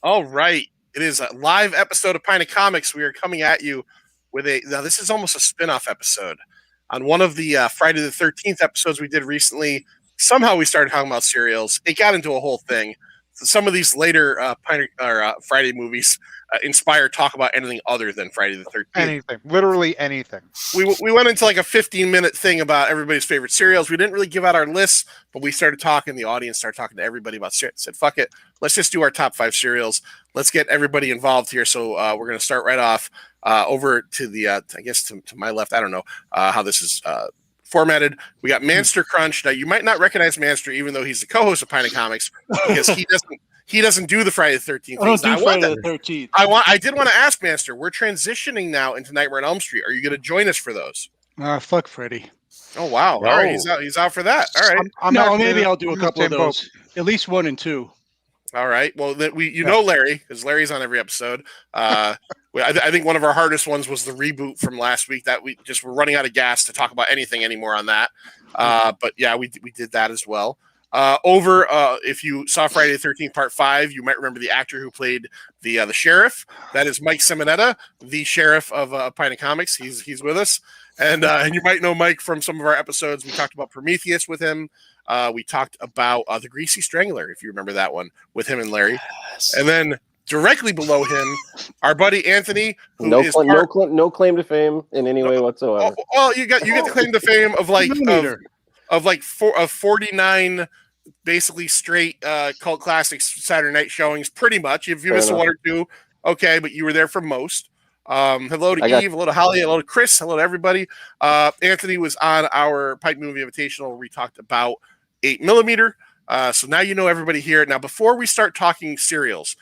All right. It is a live episode of Pint of Comics. We are coming at you with now this is almost a spin-off episode. On one of the Friday the 13th episodes we did recently, somehow we started talking about cereals. It got into a whole thing. So some of these later Friday movies inspire talk about anything other than Friday the 13th. Anything. Literally anything. We went into like a 15-minute thing about everybody's favorite cereals. We didn't really give out our lists, but we started talking. The audience started talking to everybody about cereals. Said, fuck it. Let's just do our top 5 cereals. Let's get everybody involved here. So we're going to start right off over to the, I guess to my left. I don't know how this is formatted. We got Manster Crunch. Now, you might not recognize Manster, even though he's the co-host of Pint of Comics, because he doesn't do the Friday the 13th. I don't do Friday the 13th. I did want to ask, Manster, we're transitioning now into Nightmare on Elm Street. Are you going to join us for those? Fuck Freddy. Oh, wow. No. All right. He's out for that. All right. Maybe I'll do a couple of those. At least 1 and 2. All right. Well, know Larry, because Larry's on every episode. I think one of our hardest ones was the reboot from last week. That we just were running out of gas to talk about anything anymore on that. But yeah, we did that as well. If you saw Friday the 13th Part 5, you might remember the actor who played the sheriff. That is Mike Simonetta, the sheriff of Pint of Comics. He's with us, and you might know Mike from some of our episodes. We talked about Prometheus with him. We talked about the Greasy Strangler, if you remember that one, with him and Larry. Yes. And then directly below him, our buddy Anthony, who no claim to fame in any way whatsoever. Well, you get the claim to fame of 49 basically straight cult classics Saturday night showings, pretty much. If you missed 1 or 2, okay, but you were there for most. Hello to Eve, hello to Holly, hello to Chris, hello to everybody. Anthony was on our Pipe Movie Invitational where we talked about 8mm. So now you know everybody here. Now, before we start talking cereals,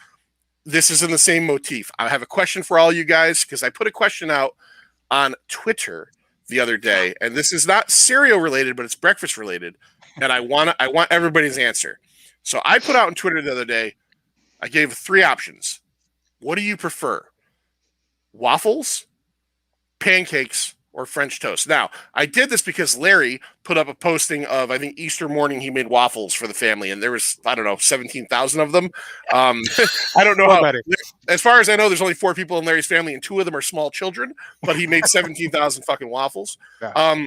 this is in the same motif. I have a question for all you guys because I put a question out on Twitter the other day, and this is not cereal related, but it's breakfast related, and I want everybody's answer. So I put out on Twitter the other day, I gave 3 options. What do you prefer? Waffles, pancakes, or French toast? Now, I did this because Larry put up a posting of, I think, Easter morning he made waffles for the family, and there was, 17,000 of them. I don't know how. As far as I know, there's only 4 people in Larry's family, and 2 of them are small children, but he made 17,000 fucking waffles. Yeah.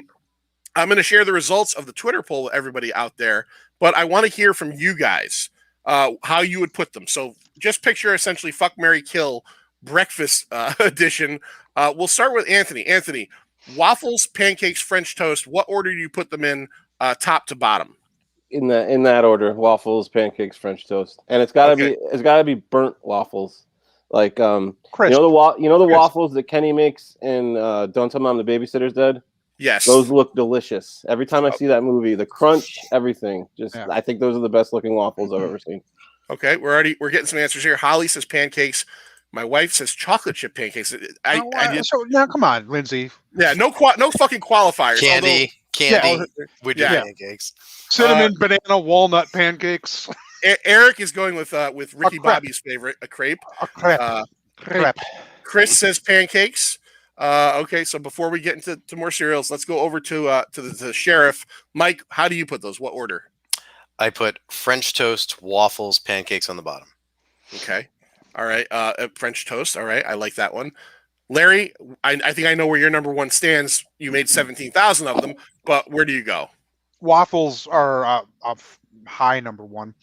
I'm going to share the results of the Twitter poll with everybody out there, but I want to hear from you guys how you would put them. So just picture essentially fuck, marry, kill breakfast edition. We'll start with Anthony. Anthony, waffles, pancakes, French toast. What order do you put them in, top to bottom? In that order: waffles, pancakes, French toast, and it's gotta be burnt waffles. Like Crisp. Waffles that Kenny makes in Don't Tell Mom the Babysitter's Dead. Yes, those look delicious. Every time I see that movie, the crunch, everything. I think those are the best looking waffles I've ever seen. Okay, we're getting some answers here. Holly says pancakes. My wife says chocolate chip pancakes. So now, come on, Lindsay. Yeah, no fucking qualifiers. Candy. We do pancakes. Cinnamon, banana, walnut pancakes. Eric is going with Ricky Bobby's favorite, a crepe. Crepe. Chris says pancakes. Okay, so before we get into more cereals, let's go over to the sheriff. Mike, how do you put those? What order? I put French toast, waffles, pancakes on the bottom. Okay. All right. French toast. All right. I like that one. Larry, I think I know where your number 1 stands. You made 17,000 of them, but where do you go? Waffles are a high number 1.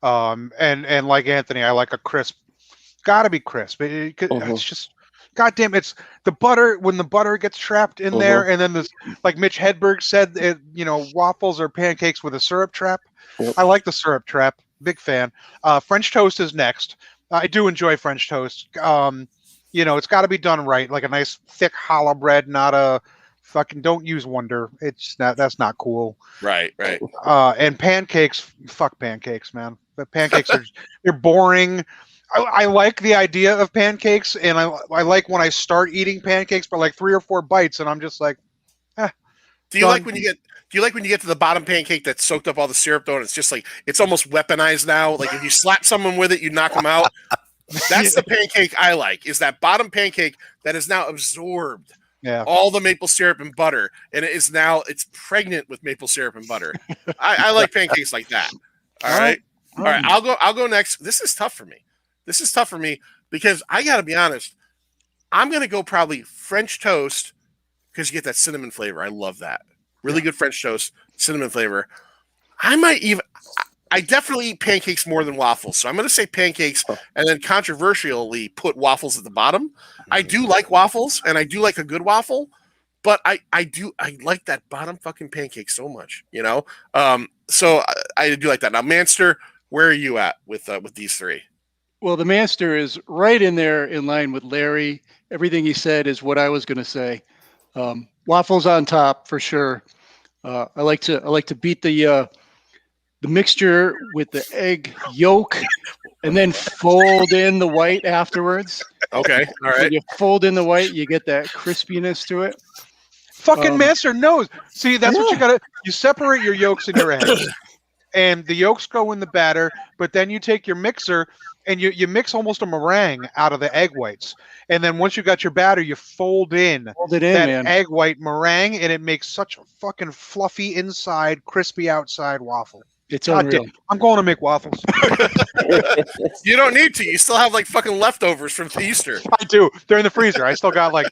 And like Anthony, I like a crisp. Gotta be crisp. It's just, goddamn, it's the butter. When the butter gets trapped in there, and then this, like Mitch Hedberg said, waffles or pancakes with a syrup trap. Yep. I like the syrup trap. Big fan. French toast is next. I do enjoy French toast. It's got to be done right, like a nice thick challah bread, not a fucking. Don't use Wonder. It's not. That's not cool. Right. And pancakes. Fuck pancakes, man. The pancakes they're boring. I like the idea of pancakes, and I like when I start eating pancakes for like 3 or 4 bites, and I'm just like, Do you like when you get to the bottom pancake that's soaked up all the syrup though, and it's just like it's almost weaponized now? Like if you slap someone with it, you knock them out. That's the pancake I like. Is that bottom pancake that is now absorbed all the maple syrup and butter, and it's pregnant with maple syrup and butter. I like pancakes like that. All right. I'll go next. This is tough for me. This is tough for me because I got to be honest. I'm going to go probably French toast because you get that cinnamon flavor. I love that. Really good French toast, cinnamon flavor. I definitely eat pancakes more than waffles. So I'm going to say pancakes and then controversially put waffles at the bottom. I do like waffles and I do like a good waffle, but I like that bottom fucking pancake so much, you know? So I do like that. Now, Manster, where are you at with these three? Well, the Manster is right in there in line with Larry. Everything he said is what I was going to say. Waffles on top for sure. I like to beat the mixture with the egg yolk and then fold in the white afterwards. Okay, all right. When you fold in the white, you get that crispiness to it. Fucking Master knows. See, that's what you gotta. You separate your yolks and your eggs, and the yolks go in the batter. But then you take your mixer and you mix almost a meringue out of the egg whites. And then once you got your batter, you fold it in, man. Egg white meringue, and it makes such a fucking fluffy inside, crispy outside waffle. It's unreal. I'm going to make waffles. You don't need to. You still have like fucking leftovers from Easter. I do. They're in the freezer. I still got like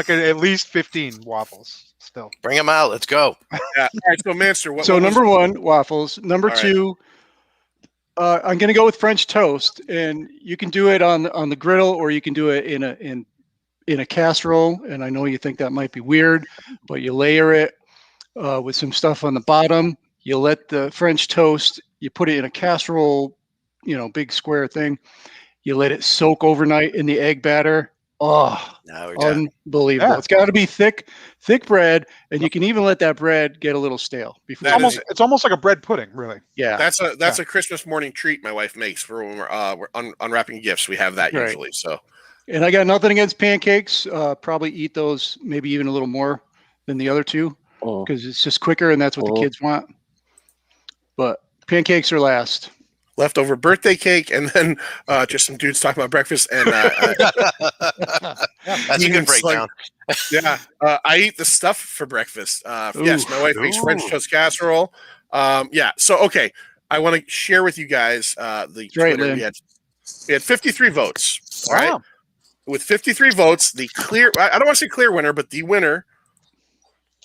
at least 15 waffles still. Bring them out. Let's go. Yeah. All right. So, Manster, So number one, waffles. Number two, I'm going to go with French toast, and you can do it on the griddle, or you can do it in a casserole. And I know you think that might be weird, but you layer it with some stuff on the bottom. You let the French toast, you put it in a casserole, big square thing. You let it soak overnight in the egg batter. Oh, unbelievable. Yeah. It's got to be thick bread, and you can even let that bread get a little stale. Before it's almost like a bread pudding, really. Yeah. That's a Christmas morning treat my wife makes for when we're unwrapping gifts. We have that usually. So. And I got nothing against pancakes. Probably eat those maybe even a little more than the other two because it's just quicker, and that's what the kids want. But pancakes are last. Leftover birthday cake, and then just some dudes talking about breakfast. And that's a good breakdown. I eat the stuff for breakfast. Yes, my wife makes French toast casserole. So okay, I want to share with you guys the Twitter. We had 53 votes. All right, with 53 votes, the clear. I don't want to say clear winner, but the winner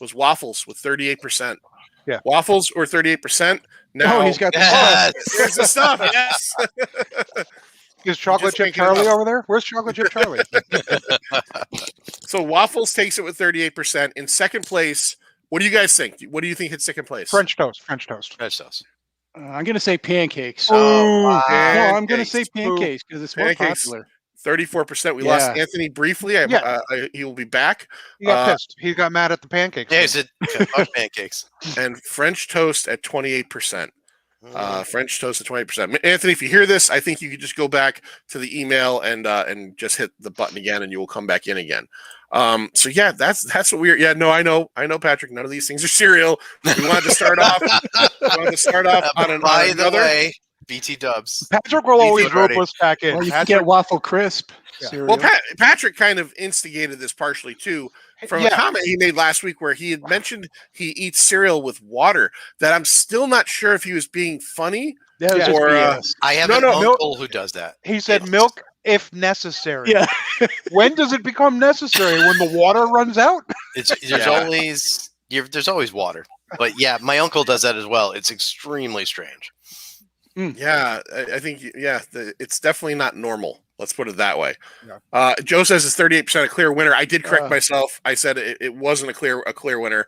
was waffles with 38%. Yeah, waffles or 38%. Now he's got here's the stuff. Yes. Is Chocolate Chip Charlie over there? Where's Chocolate Chip Charlie? So waffles takes it with 38%. In second place, what do you guys think? What do you think hits second place? French toast. I'm going to say pancakes. Oh, no, I'm going to say pancakes because it's more popular. 34%. We lost Anthony briefly. He will be back. He got pissed. He got mad at the pancakes. Yeah, he said pancakes. And French toast at 28%. French toast at 28%. Anthony, if you hear this, I think you could just go back to the email and just hit the button again, and you will come back in again. So yeah, that's what we're. Yeah, no, I know, Patrick. None of these things are cereal. We wanted to start off. On another way. BT Dubs. Patrick will always rope us back in. Well, you can get Waffle Crisp. Yeah. Well, Patrick kind of instigated this partially too from a comment he made last week where he had mentioned he eats cereal with water. That I'm still not sure if he was being funny or. I have an uncle who does that. He said milk if necessary. Yeah. When does it become necessary? When the water runs out? There's always water. But yeah, my uncle does that as well. It's extremely strange. Yeah, I think it's definitely not normal. Let's put it that way. Yeah. Joe says it's 38% a clear winner. I did correct myself. I said it wasn't a clear winner.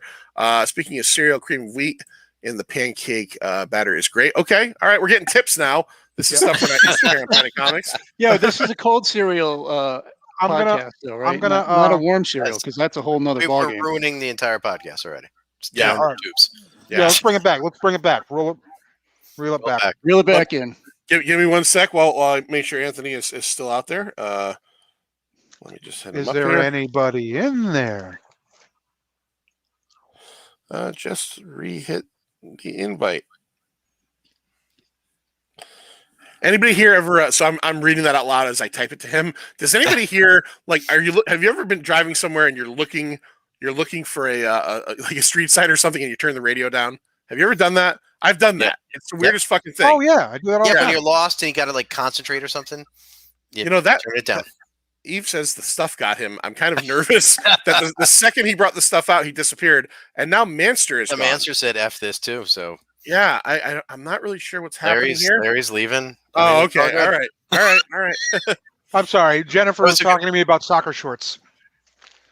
Speaking of cereal, cream of wheat in the pancake batter is great. Okay, all right, we're getting tips now. This is stuff that I used to hear on Planet Comics. Yeah, this is a cold cereal podcast, though, right? Not a warm cereal because that's a whole nother ballgame. We're ruining the entire podcast already. Yeah, let's bring it back. Reel it back. Reel it back in. Give me 1 sec while I make sure Anthony is still out there. Let me just hit him up. Is there anybody in there? Just re-hit the invite. Anybody here ever? So I'm reading that out loud as I type it to him. Does anybody here have you ever been driving somewhere and you're looking for a street sign or something and you turn the radio down? Have you ever done that? I've done that. It's the weirdest fucking thing. Oh yeah, I do that all the time. When you're lost and you got to concentrate or something. Yeah, You know that turn it down. Eve says the stuff got him. I'm kind of nervous that the second he brought the stuff out, he disappeared, and now Manster is The gone. Manster said F this too, so Yeah, I'm not really sure what's happening here. Larry's leaving. Oh, It's all okay. good. All right. I'm sorry. Jennifer was talking to me about soccer shorts.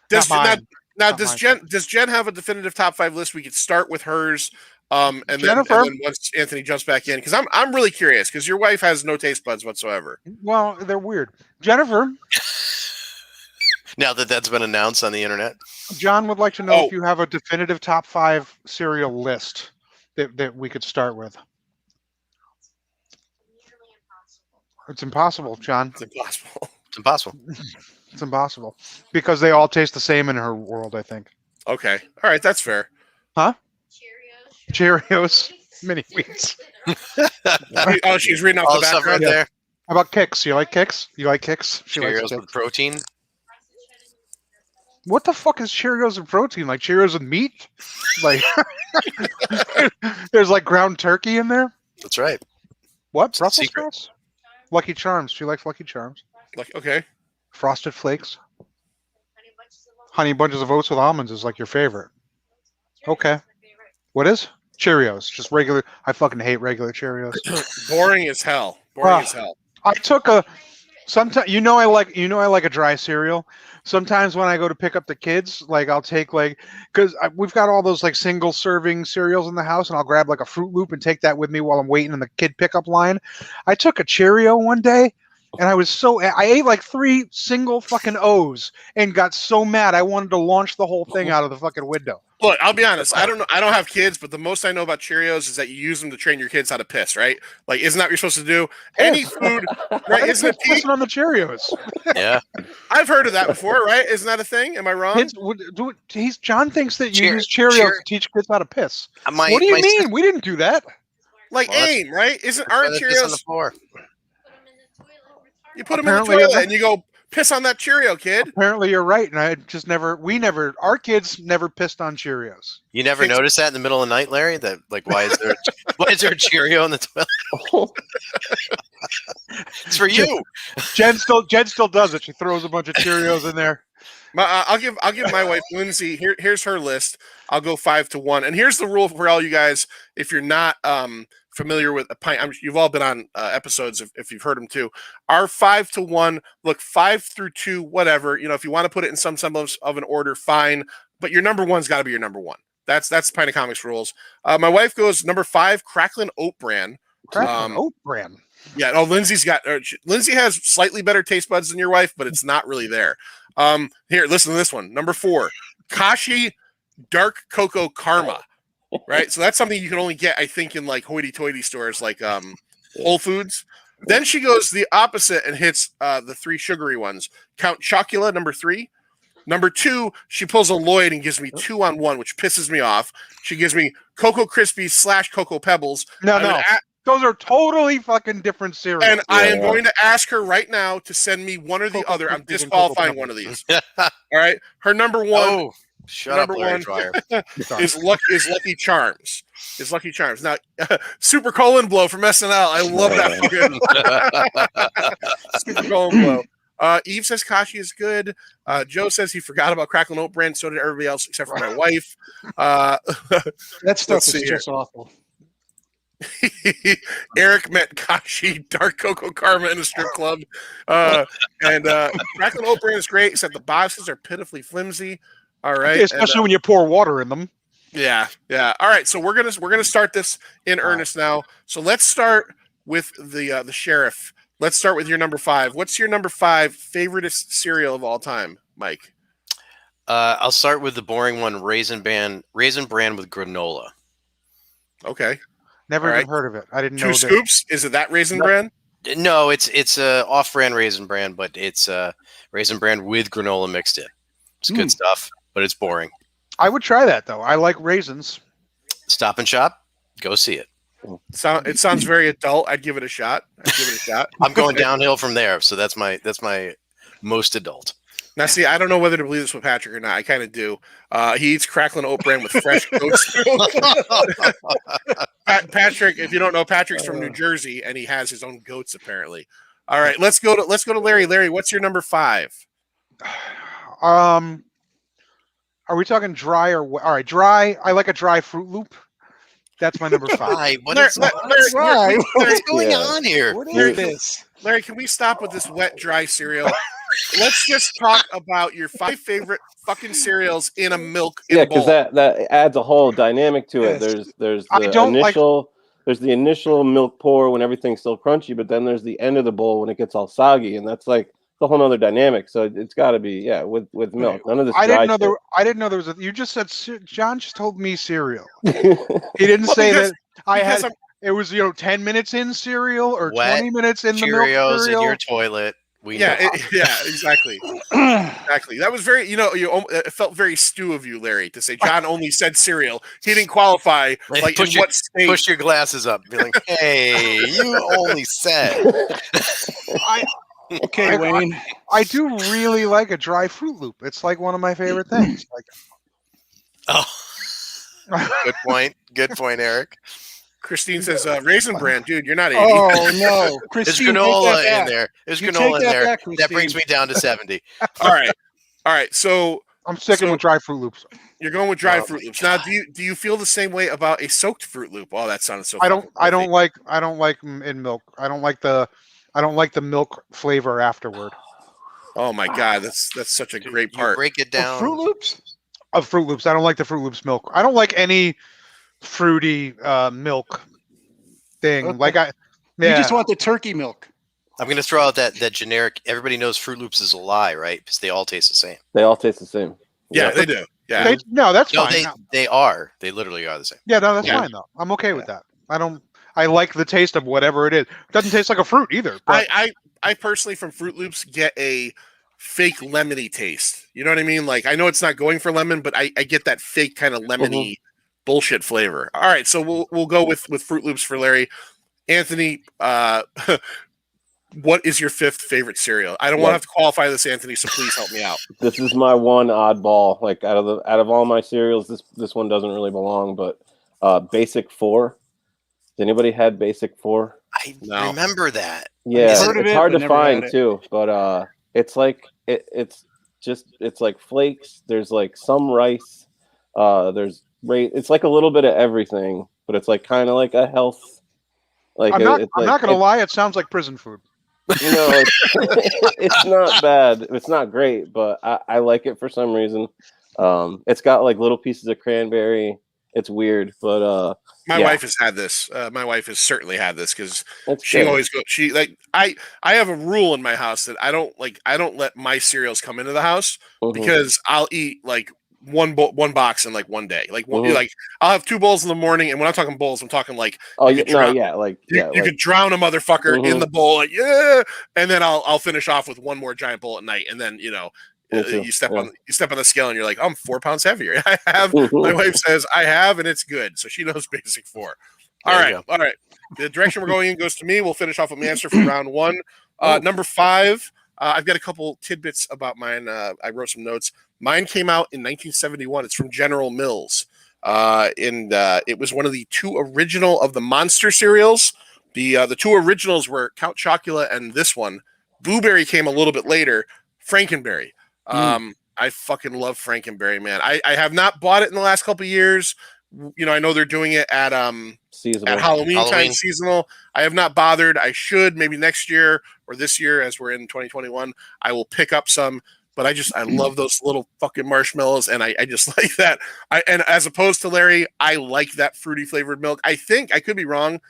Does Not does mine. Jen have a definitive top 5 list? We could start with hers, and Jennifer? then once Anthony jumps back in, because I'm really curious because your wife has no taste buds whatsoever. Well, they're weird. Jennifer, Now that that's been announced on the internet. John would like to know Oh. if you have a definitive top 5 cereal list that we could start with. It's impossible, John. It's impossible. It's impossible. It's impossible because they all taste the same in her world. I think. Okay, all right, that's fair. Cheerios, mini wheats. Oh, she's reading off All the the stuff right background. there. How about Kix? You like Kix? You like Kix? She likes Cheerios Kix. with protein. What the fuck is Cheerios and protein? Like Cheerios with meat? Like there's like ground turkey in there? That's right. What? It's a Brussels secret. sprouts? Lucky Charms. She likes Lucky Charms. Like, okay, Frosted Flakes. Honey Bunches of Oats with almonds is like your favorite. Okay. What is? Cheerios. Just regular. I fucking hate regular Cheerios. boring as hell. Boring Ah. as hell. I took a. Sometimes I like a dry cereal. Sometimes when I go to pick up the kids, like I'll take because we've got all those like single serving cereals in the house, and I'll grab like a Fruit Loop and take that with me while I'm waiting in the kid pickup line. I took a Cheerio one day, and I ate like 3 single fucking O's and got so mad I wanted to launch the whole thing out of the fucking window. Look, I'll be honest. I don't know. I don't have kids, but the most I know about Cheerios is that you use them to train your kids how to piss. Right? Like, isn't that what you're supposed to do? Any food, right? Isn't it? Pissing on the Cheerios? Yeah. I've heard of that before, right? Isn't that a thing? Am I wrong? Kids would do it. John thinks that you use Cheer- Cheerios to teach kids how to piss. My, What do you my mean? We didn't do that. Like Well, that's- aim, right? sister Aren't said piss on the Cheerios? floor. You put them in the Apparently, toilet and you go piss on that Cheerio, kid. Apparently, you're right, and our kids never pissed on Cheerios. You never noticed that in the middle of the night, Larry? That like why is there a Cheerio in the toilet? It's for you. Jen still does it. She throws a bunch of Cheerios in there. I'll give my wife Lindsay. Here's her list. I'll go 5 to 1. And here's the rule for all you guys. If you're not familiar with a pint, you've all been on episodes if you've heard them too. Our 5 to 1. Look, 5 through 2, whatever. You know, if you want to put it in some semblance of an order, fine. But your number one's got to be your number one. That's Pint of Comics rules. My wife goes number 5, Cracklin' Oat Bran. Oat Bran. Yeah, no, Lindsay has slightly better taste buds than your wife, but it's not really there. Here, listen to this one. Number 4, Kashi Dark Cocoa Karma. Right? So that's something you can only get, I think, in like hoity-toity stores like Whole Foods. Then she goes the opposite and hits the 3 sugary ones. Count Chocula, number 3. Number 2, she pulls a Lloyd and gives me 2 on 1, which pisses me off. She gives me Cocoa Krispies / Cocoa Pebbles. No. Those are totally fucking different cereals. And I am going to ask her right now to send me one or the Cocoa other. I'm Krispies and disqualifying Cocoa one of these. All right. Her number 1 Oh, shut up, number Larry 1 Dwyer. is Lucky Charms. Now, Super Colon Blow from SNL. I love that fucking Super Colon Blow. Eve says Kashi is good. Joe says he forgot about Cracklin' Oat Bran. So did everybody else except for my wife. That stuff Let's is see here. just awful. Eric met Kashi Dark Cocoa Karma in a strip club. And Cracklin' Oat Bran is great, except the boxes are pitifully flimsy. All right. Especially when you pour water in them. Yeah. All right. So we're gonna start this in earnest now. So let's start with the sheriff. Let's start with your number 5. What's your number 5 favoriteest cereal of all time, Mike? I'll start with the boring one, Raisin Bran with granola. Okay. Never All even heard of it. I didn't know 2 that. scoops. Is it that Raisin Bran? No, it's a off-brand Raisin Bran, but it's Raisin Bran with granola mixed in. It's good stuff, but it's boring. I would try that though. I like raisins. Stop and Shop, go see it. It sounds very adult. I'd give it a shot. I'm going downhill from there, so that's my most adult. Now, see, I don't know whether to believe this with Patrick or not. I kind of do. He eats Cracklin' Oat Bran with fresh goat's milk. Patrick, if you don't know, Patrick's from New Jersey, and he has his own goats, apparently. All right, let's go to Larry. Larry, what's your number 5? Are we talking dry or wet? All right, dry. I like a dry Fruit Loop. That's my number 5. Why? What Larry, is what's going on here? What Larry, is this? Larry, can we stop with this wet, dry cereal? Let's just talk about your 5 favorite fucking cereals in a milk. Yeah, because that adds a whole dynamic to it. Yes. There's I the don't like- initial there's the initial milk pour when everything's still crunchy, but then there's the end of the bowl when it gets all soggy, and that's like the whole other dynamic. So it's got to be with milk. None of this. I dry didn't know there was a. You just said John just told me cereal. shit. He didn't Well, say because- that I because had. It was 10 minutes in cereal or Wet 20 minutes in the milk Cheerios cereal. in your toilet. We Yeah, know. exactly. Exactly. That was very, it felt very Stu of you, Larry, to say John only said cereal. He didn't qualify. Like, push in what state? Push your glasses up. Be like, hey, you only said. Okay, Wayne. I do really like a dry Fruit Loop. It's like one of my favorite things. Oh, good point. Good point, Eric. Christine says, Raisin Bran, dude, you're not 80. Oh no, There's Christine, take granola that in back. there. There's You granola take in that there. back, That brings Christine. me down to 70. All right. So I'm sticking with dry Fruit Loops. you're going with dry Oh Fruit my Loops. Now, do you feel the same way about a soaked Fruit Loop? Oh, that sounded so. I don't fucking like them in milk. I don't like the milk flavor afterward Oh my god, that's such a great You part. break it Oh, down. Fruit Loops. of Fruit Loops. I don't like the Fruit Loops milk. I don't like any fruity milk thing. Okay. Like You just want the turkey milk. I'm going to throw out that generic. Everybody knows Fruit Loops is a lie, right? Because they all taste the same. They all taste the same. Yeah, they do. Yeah. no, that's No, fine. they are. They literally are the same. Yeah, no, that's Yeah. fine though. I'm okay with that. I like the taste of whatever it is. It doesn't taste like a fruit either. But I personally from Fruit Loops get a fake lemony taste. You know what I mean? Like I know it's not going for lemon, but I get that fake kind of lemony bullshit flavor. All right, so we'll go with Fruit Loops for Larry. Anthony, what is your 5th favorite cereal? I don't want to have to qualify this, Anthony, so please help me out. This is my one oddball. Like out of all my cereals, this one doesn't really belong. But Basic 4. Has anybody had Basic 4? I No. remember that. Yeah, heard of it's it, hard but to never had find it. too. But it's like it's like flakes. There's like some rice. It's like a little bit of everything, but it's like kind of like a health. Like I'm not gonna lie. It sounds like prison food. You know, it's not bad. It's not great, but I like it for some reason. It's got like little pieces of cranberry. It's weird, but My yeah. wife has had this. My wife has certainly had this because it's she good. always goes. She like I have a rule in my house that I don't let my cereals come into the house Mhm. because I'll eat like one box in like one day. Like Mhm. like I'll have 2 bowls in the morning, and when I'm talking bowls, I'm talking like Oh you yeah, could no, drown- yeah, like you, yeah, you like, could drown a motherfucker in Mhm. the bowl, like and then I'll finish off with one more giant bowl at night, and then Me too, you step yeah. on the scale, and you're like, I'm 4 pounds heavier. I have. My wife says I have, and it's good, so she knows Basic 4. All There you right, all right. The direction we're going in goes to me. We'll finish off with my answer for round 1. Oh. Number 5. I've got a couple tidbits about mine. I wrote some notes. Mine came out in 1971. It's from General Mills, and it was one of the 2 original of the Monster cereals. The 2 originals were Count Chocula and this one. Blueberry came a little bit later. Frankenberry. I fucking love Frankenberry, man. I have not bought it in the last couple of years. I know they're doing it at seasonal. Halloween time, Halloween. seasonal. I have not bothered. I should maybe next year or this year, as we're in 2021, I will pick up some. But I love those little fucking marshmallows, and I just like that. And as opposed to Larry, I like that fruity flavored milk. I think I could be wrong.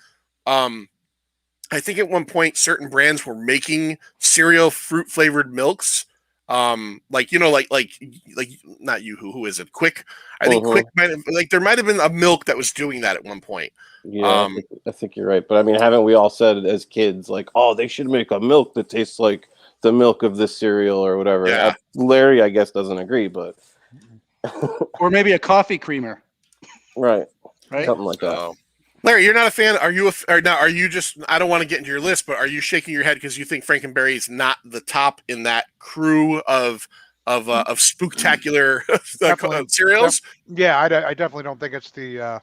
I think at one point certain brands were making cereal fruit flavored milks. Like not you who is it? Quick. I think Quick might have, there might have been a milk that was doing that at one point. Yeah, I think you're right. But I mean, haven't we all said as kids, like, oh, they should make a milk that tastes like the milk of this cereal or whatever? Yeah. Larry, I guess, doesn't agree, but Or maybe a coffee creamer, right, right? something like that. Oh, Larry, you're not a fan. Are you? Are you just? I don't want to get into your list, but are you shaking your head because you think Frankenberry is not the top in that crew of spooktacular cereals? Yeah, I definitely don't think it's the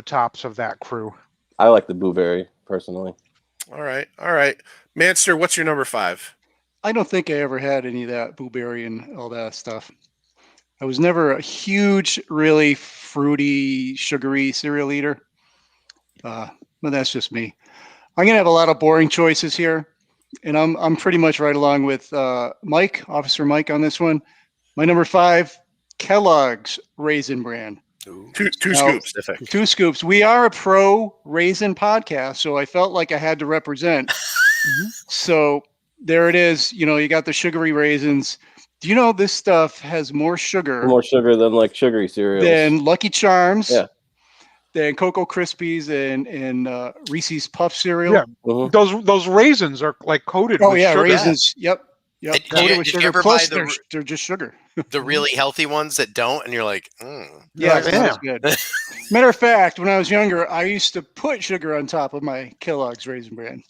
tops of that crew. I like the blueberry personally. All right. Manster, what's your number 5? I don't think I ever had any of that blueberry and all that stuff. I was never a huge, really fruity, sugary cereal eater. But that's just me. I'm gonna have a lot of boring choices here, and I'm pretty much right along with Mike, Officer Mike, on this one. My number 5, Kellogg's Raisin Bran. Two Now, scoops. 2 scoops. We are a pro raisin podcast, so I felt like I had to represent. So there it is. You got the sugary raisins. Do you know this stuff has more sugar than like sugary cereals? than Lucky Charms? Yeah. Than Cocoa Krispies and Reese's Puff cereal. Yeah. Mhm. Those raisins are like coated. Oh with yeah, sugar. raisins. Yep. Did Coated you- with did you sugar. ever Plus, buy they're just sugar. The really healthy ones that don't, and you're like, Yeah, Like, that's good. Matter of fact, when I was younger, I used to put sugar on top of my Kellogg's Raisin Bran.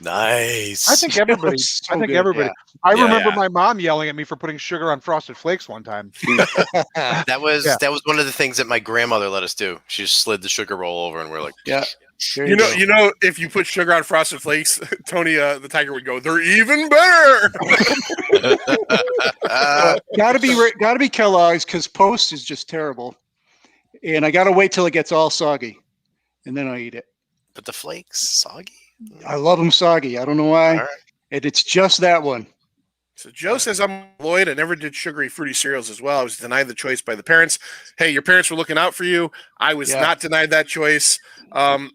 nice. I think everybody. was so I think good, everybody. yeah. I Yeah. remember my mom yelling at me for putting sugar on Frosted Flakes one time. that was Yeah. that was one of the things that my grandmother let us do. She just slid the sugar roll over, and we're like, Yeah. There You go. know, if you put sugar on Frosted Flakes, Tony the Tiger would go, "They're even better." Gotta be Kellogg's because Post is just terrible, and I gotta wait till it gets all soggy, and then I eat it. but the flakes soggy. I love them soggy. I don't know why, All right. and it's just that one. So Joe says, I'm Lloyd. I never did sugary fruity cereals as well. I was denied the choice by the parents. Hey, your parents were looking out for you. I was Yeah. not denied that choice. And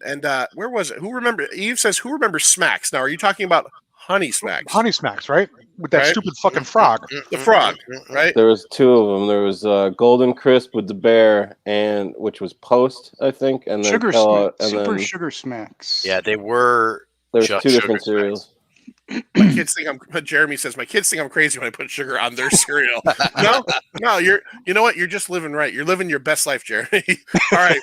where was it? Who remember? Eve says, who remembers Smacks? Now, are you talking about Honey Smacks? Honey Smacks, right? With that Right. stupid fucking frog. The frog, right? There was 2 of them. There was Golden Crisp with the bear, and which was Post, I think, and then Sugar Kellogg, smacks, and super then sugar smacks. Yeah, they were. there's Just 2 different Sugar cereals. My kids think I'm. Jeremy says my kids think I'm crazy when I put sugar on their cereal. No, you know what? You're just living right. You're living your best life, Jeremy. All right,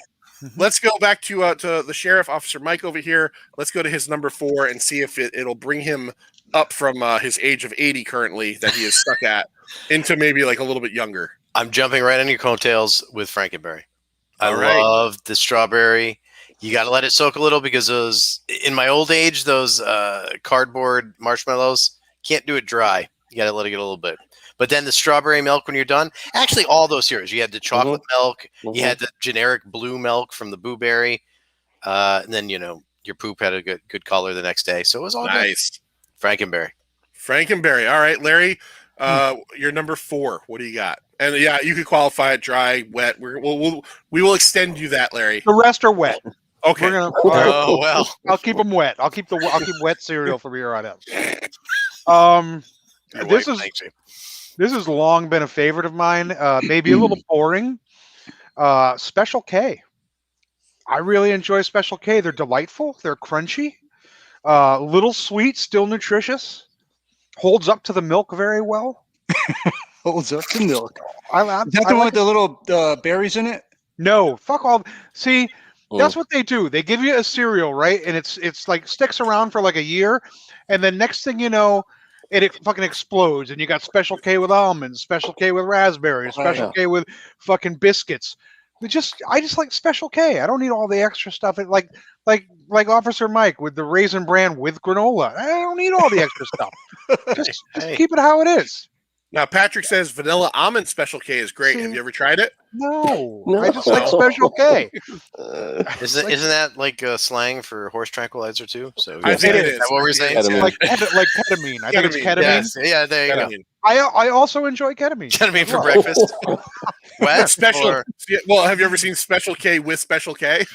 let's go back to the sheriff, Officer Mike over here. Let's go to his number 4 and see if it'll bring him up from his age of 80 currently that he is stuck at into maybe like a little bit younger. I'm jumping right on your coattails with Frankenberry. I All right. love the strawberry. You got to let it soak a little because in my old age, those cardboard marshmallows, can't do it dry. You got to let it get a little bit. But then the strawberry milk when you're done, actually all those cereals, you had the chocolate milk, you had the generic blue milk from the Boo Berry, and then, your poop had a good color the next day. So it was all Nice. good. Frankenberry. Frankenberry. All right, Larry, you're number 4. What do you got? And yeah, you could qualify it dry, wet. We will extend you that, Larry. The rest are wet. Okay. We're gonna. Oh, well. I'll keep them wet. I'll keep wet cereal from here on out. Your This wife is thanks you. this has long been a favorite of mine. Maybe a little boring. Special K. I really enjoy Special K. They're delightful. They're crunchy. Little sweet, still nutritious. Holds up to the milk very well. Holds up to milk. I Is that the one with the little berries in it? No, fuck all. See, that's what they do. They give you a cereal, right? And it's like sticks around for like a year, and then next thing you know, it fucking explodes, and you got Special K with almonds, Special K with raspberries, Special K with fucking biscuits. I just like Special K. I don't need all the extra stuff. Like Officer Mike with the Raisin Bran with granola. I don't need all the extra stuff. Just keep it how it is. Now, Patrick says vanilla almond Special K is great. Have you ever tried it? No, No. I just like Special K. Isn't that like slang for horse tranquilizer too? So I think it is is. that what we're saying? Ketamine. like ketamine. I think it's Ketamine, ketamine. Yes. Yeah, there you go. Ketamine. I also enjoy ketamine. Ketamine for Well, breakfast. Wet Special. or- Well, have you ever seen Special K with Special K?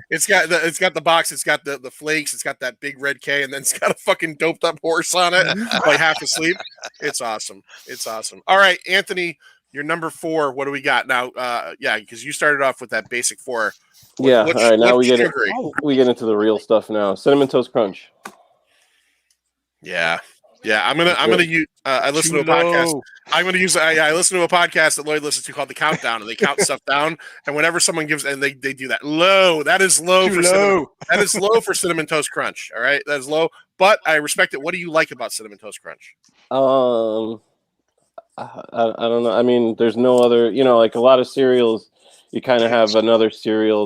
It's got the box. It's got the flakes. It's got that big red K, and then it's got a fucking doped up horse on it, like half asleep. It's awesome. It's awesome. All right, Anthony, you're number 4. What do we got now? Yeah, because you started off with that basic 4. Yeah. All right. Now we get sugary? we get into the real stuff now. Cinnamon Toast Crunch. Yeah. I'm gonna use. I listen to a podcast. I'm gonna use. I listen to a podcast that Lloyd listens to called The Countdown, and they count stuff down. And whenever someone gives, and they do that low. That is low for cinnamon. That is low for Cinnamon Toast Crunch. All right, that is low. But I respect it. What do you like about Cinnamon Toast Crunch? I don't know. I mean, there's no other. Like a lot of cereals, you kind of have another cereal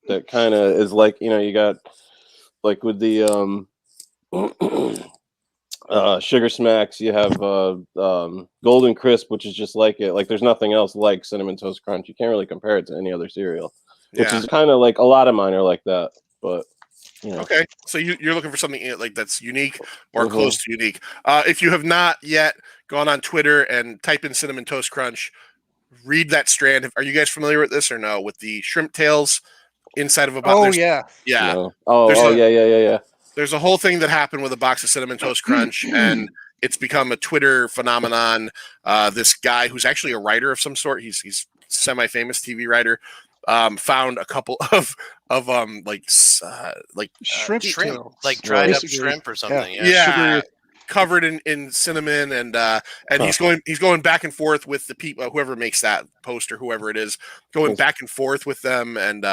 that kind of is like you got like with the Sugar Smacks, you have Golden Crisp, which is just like it. Like there's nothing else like Cinnamon Toast Crunch. You can't really compare it to any other cereal, which is kind of like a lot of mine are like that. But okay, so you're looking for something like that's unique or close to unique. If you have not yet gone on Twitter and type in Cinnamon Toast Crunch, read that strand. Are you guys familiar with this or no? With the shrimp tails inside of a box. Oh yeah. No. Yeah. There's a whole thing that happened with a box of Cinnamon Toast Crunch, and it's become a Twitter phenomenon. This guy who's actually a writer of some sort, he's semi-famous TV writer, found a couple of Shrimp shrimp, tail. like dried up Basically, shrimp or something. Yeah. Covered in cinnamon, and he's going back and forth with the people, whoever makes that post or whoever it is, going back and forth with them, and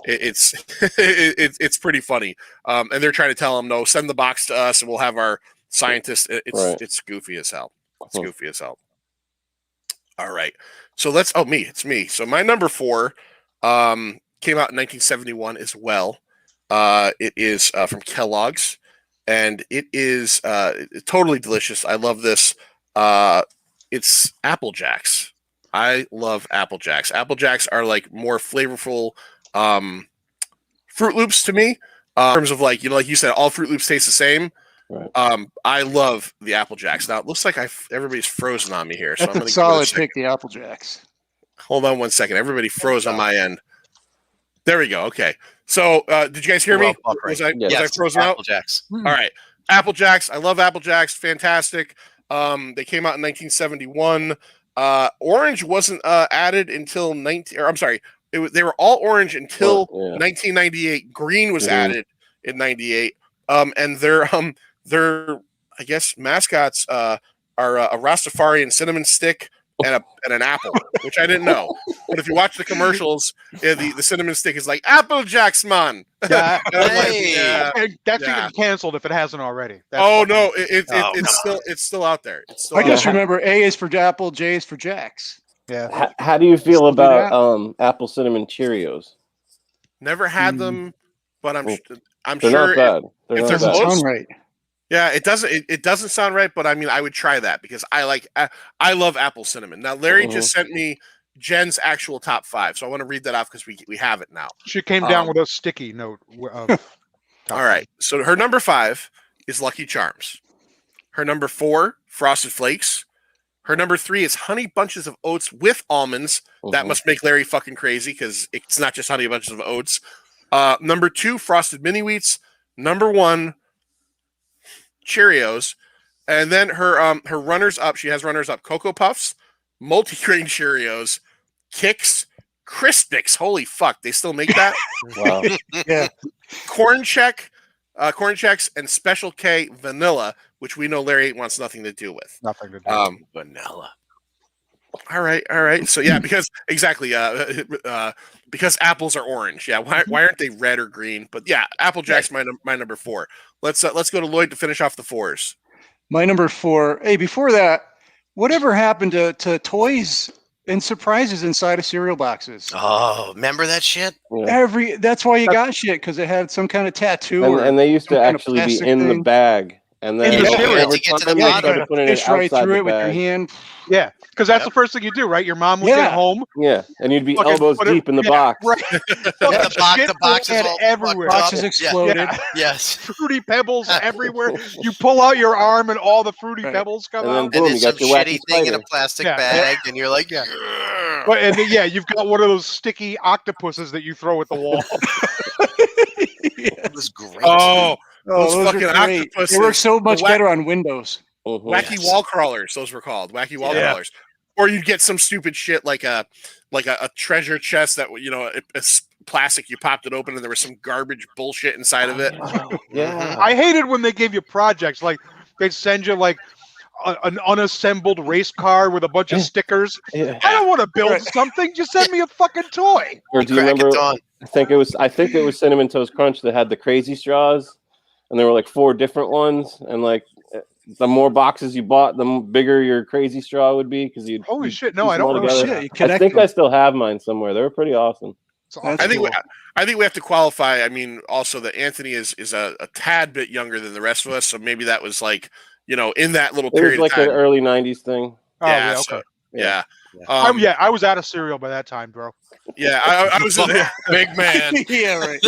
it's it's pretty funny. And they're trying to tell him, no, send the box to us, and we'll have our scientists. It's goofy as hell. It's goofy as hell. All right, so it's me. So my number 4 came out in 1971 as well. It is from Kellogg's. And it is totally delicious. I love this. It's Apple Jacks. I love Apple Jacks. Apple Jacks are like more flavorful Fruit Loops to me. In terms of like you said, all Fruit Loops taste the same. Right. I love the Apple Jacks. Now it looks like everybody's frozen on me here. So That's I'm a gonna solid pick, the Apple Jacks. Hold on one second. Everybody froze on my end. There we go. Okay. So, did you guys hear me? Was I frozen out? Apple Jacks. All right. Apple Jacks. I love Apple Jacks. Fantastic. They came out in 1971. Orange wasn't added until they were all orange until 1998. Green was added in 98. And their I guess mascots are a Rastafarian cinnamon stick and an apple, which I didn't know. But if you watch the commercials, the cinnamon stick is like Apple Jacks, man. Yeah, Hey. that's even canceled if it hasn't already. It's still out there. I just remember A is for Apple, J is for Jacks. Yeah. How do you feel about Apple Cinnamon Cheerios? Never had them, but I'm They're sure not bad. if Doesn't sound right. Yeah, it doesn't sound right, but I mean, I would try that because I love apple cinnamon. Now, Larry just sent me Jen's actual top 5, so I want to read that off because we have it now. She came down with a sticky note. All right, so her number 5 is Lucky Charms. Her number 4, Frosted Flakes. Her number 3 is Honey Bunches of Oats with almonds. That must make Larry fucking crazy because it's not just Honey Bunches of Oats. Number 2, Frosted Mini Wheats. Number 1, Cheerios. And then her runners up, she has runners up Cocoa Puffs, multigrain Cheerios, Kix, Crispix. Holy fuck, they still make that? Wow. Yeah. Corn Chex, and Special K Vanilla, which we know Larry wants nothing to do with. Nothing to do. Vanilla. All right. So yeah, because because apples are orange. Yeah, why aren't they red or green? But yeah, Apple Jacks my number 4. Let's go to Lloyd to finish off the 4s. My number 4. Hey, before that, whatever happened to toys and surprises inside of cereal boxes? Oh, remember that shit? Yeah. That's why you got shit, because it had some kind of tattoo. And they used to actually be in the bag. And then to get to the bottom. Fish right through it with your hand. Yeah, because that's the first thing you do, right? Your mom would get home. Yeah, and you'd be Fucking elbows deep in the box. Right. The box is all everywhere. Boxes exploded. Yeah. Yes. Fruity Pebbles everywhere. You pull out your arm and all the Fruity Pebbles come out. And then boom, And you then got some your shitty wacky thing in a spider. plastic bag, and you're like, But and then, you've got one of those sticky octopuses that you throw at the wall. it was great. Oh, those fucking are great. octopuses. They work so much better on Windows. Wacky wall crawlers, those were called wacky wall crawlers. Or you'd get some stupid shit like a treasure chest that it's plastic. You popped it open and there was some garbage bullshit inside of it. Yeah, I hated when they gave you projects like they'd send you like an unassembled race car with a bunch of stickers. Yeah. I don't want to build something. Just send me a fucking toy. Or do you remember? I think it was Cinnamon Toast Crunch that had the crazy straws, and there were like 4 different ones, and like the more boxes you bought, the bigger your crazy straw would be because you'd. Holy shit! No, I don't know. Shit, I think I still have mine somewhere. They were pretty awesome. Awesome. I think we have to qualify. I mean, also that Anthony is a tad bit younger than the rest of us, so maybe that was like, in that little It was period like of time. an early '90s thing. Yeah, okay. so, yeah. I was out of cereal by that time, bro. Yeah, I was Big man. Yeah, right.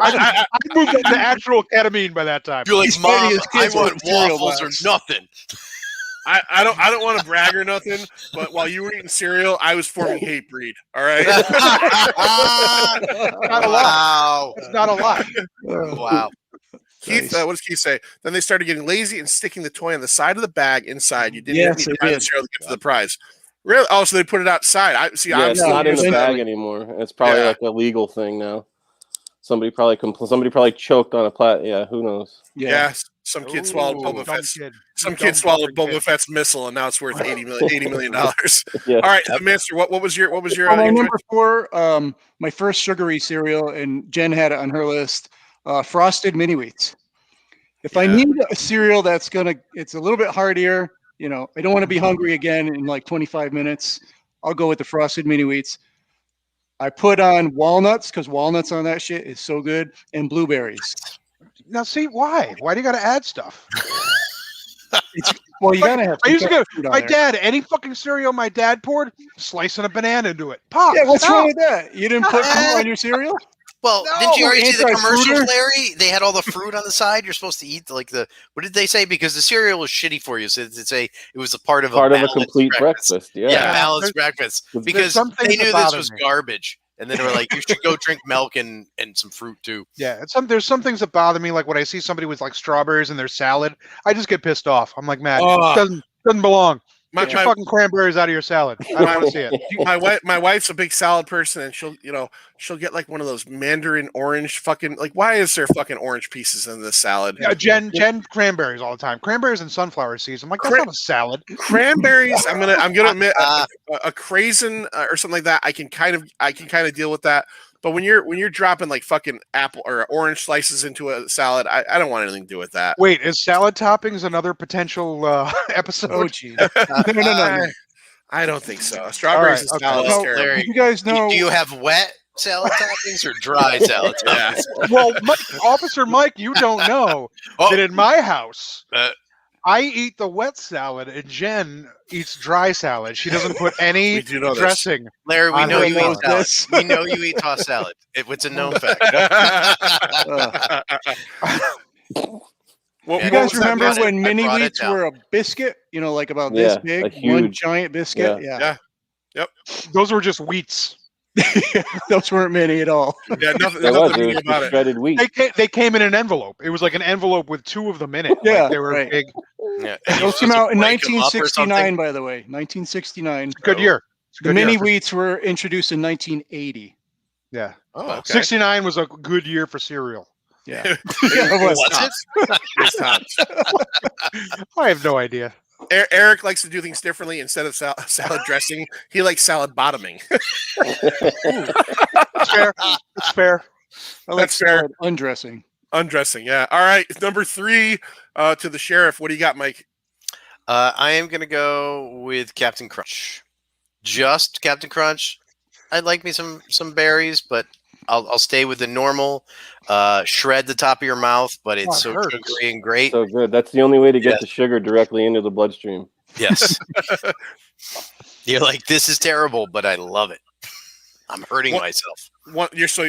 I moved up to actual ketamine by that time. You're like, He's fighting Mom, his I kids want with cereal waffles or box. nothing. I don't want to brag or nothing, but while you were eating cereal, I was forming hate breed. All right. Not a lot. Wow. It's not a lot. Wow. Keith, Nice. what does Keith say? Then they started getting lazy and sticking the toy on the side of the bag inside. You didn't Yes, need to they buy the did. cereal to get to the prize. Really? Oh, so they put it outside. I see. Yeah, it's Yeah, not in the eventually. bag anymore. It's probably Yeah. like a legal thing now. Somebody probably choked on a plat. Yeah, who knows? Yeah. Some kid swallowed Boba Dumb Fett's. kid. Some Dumb kid swallowed fucking Boba kid. Fett's missile, and now it's worth $80 million. Yeah. All right, Master. What was your My your number 4, my first sugary cereal, and Jen had it on her list. Frosted Mini Wheats. If I Yeah. need a cereal it's a little bit heartier. I don't want to be hungry again in like 25 minutes. I'll go with the Frosted Mini Wheats. I put on walnuts because walnuts on that shit is so good, and blueberries. Now, see, why? Why do you got to add stuff? Well, you gotta have. I used to some go, fruit on my there. dad, any fucking cereal my dad poured, slicing a banana into it. Pop. Yeah, what's stop. wrong with that? You didn't put fruit on your cereal? Well, No, didn't you already see the commercials, anti-fruiter. Larry? They had all the fruit on the side. You're supposed to eat what did they say? Because the cereal was shitty for you. So it was a part of Part of a balanced complete breakfast. Yeah, Yeah. balanced breakfast. There's Because some things they knew that this bother was me. garbage. And then they were like, you should go drink milk and some fruit too. Yeah, there's some things that bother me, like when I see somebody with like strawberries in their salad, I just get pissed off. I'm like, man, Oh. doesn't belong. My, Get your my, fucking cranberries out of your salad. I don't want to see it. my wife's a big salad person, and she'll get like one of those mandarin orange fucking like. Why is there fucking orange pieces in this salad? Yeah, Jen cranberries all the time. Cranberries and sunflower seeds. I'm like, that's not a salad. Cranberries. I'm gonna admit a craisin or something like that. I can kind of deal with that. But when you're dropping like fucking apple or orange slices into a salad, I don't want anything to do with that. Wait, is salad toppings another potential episode? Oh, gee. No. I don't think so. Strawberries and All right, salad is Well, terrible. Larry, Did you guys know? do you have wet salad toppings or dry salad Yeah. toppings? Well, Officer Mike, you don't know Oh. that in my house, Uh. I eat the wet salad and Jen eats dry salad. She doesn't put any We do know this. dressing. Larry, we I know don't you know eat salad. this. We know you eat tossed salad. It's a known fact. What- Yeah, You what guys was that remember message? when I mini brought it wheats down. were a biscuit? Like about Yeah, this a big, huge- one giant biscuit. Yeah. Those were just wheats. Those weren't many at all. Yeah, nothing, It was. nothing It mean was about just it. shredded wheat. They came in an envelope. It was like an envelope with two of them in it. Yeah, Like they were right. big. Yeah. And you're Those came supposed to out in break 'em up or 1969, something? by the way. 1969. Good year. It's a The good mini year. wheats were introduced in 1980. Yeah. Oh, okay. 69 was a good year for cereal. Yeah. It was. Was it? It's tops. I have no idea. Eric likes to do things differently. Instead of salad dressing, he likes salad bottoming. It's fair. It's fair. I like That's fair. salad undressing. Undressing, yeah. All right, number 3 to the sheriff. What do you got, Mike? I am going to go with Captain Crunch. Just Captain Crunch. I'd like me some berries, but I'll stay with the normal. Shred the top of your mouth, but it's Oh, it so hurts. sugary and great. So good. That's the only way to get Yes. the sugar directly into the bloodstream. Yes. You're like, this is terrible, but I love it. I'm hurting What- myself.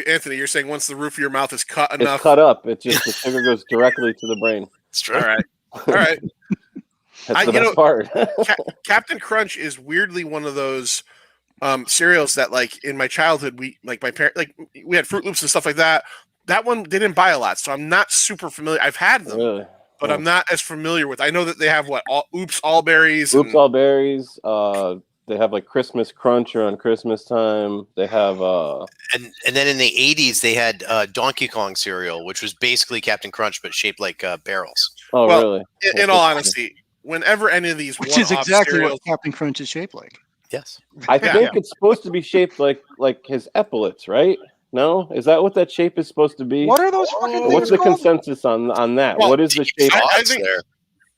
Anthony, you're saying once the roof of your mouth is cut It's enough. cut up. It just the sugar goes directly to the brain. It's true. All right. All right. That's the you know- best part. Captain Crunch is weirdly one of those cereals that, like, in my childhood, we like my parents, like, we had Fruit Loops and stuff like that. That one they didn't buy a lot, so I'm not super familiar. I've had them, Really. but I'm not as familiar with. I know that they have Oops All Berries. Oops All Berries. They have like Christmas Crunch around Christmas time. They have And then in the 80s, they had Donkey Kong cereal, which was basically Captain Crunch, but shaped like barrels. oh Well, really? in all honesty, whenever any of these Which is one-off exactly cereals, what Captain Crunch is shaped like. Yes. I Yeah. think it's supposed to be shaped like his epaulets, right? No, is that what that shape is supposed to be? What are those fucking What's things the called? consensus on that? Well, what is the shape?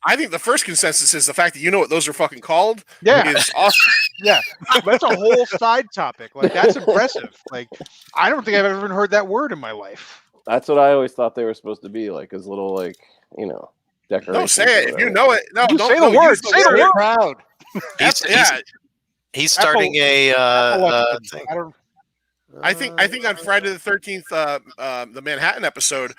I think the first consensus is the fact that you know what those are fucking called Yeah. is awesome. Yeah, that's a whole side topic. Like that's impressive. Like I don't think I've ever even heard that word in my life. That's what I always thought they were supposed to be, like as little, like decorations. No, say it if you know it. No, You don't say the word. use Say the word. Proud. He's starting a thing. I don't. I think on Friday the 13th, the Manhattan episode,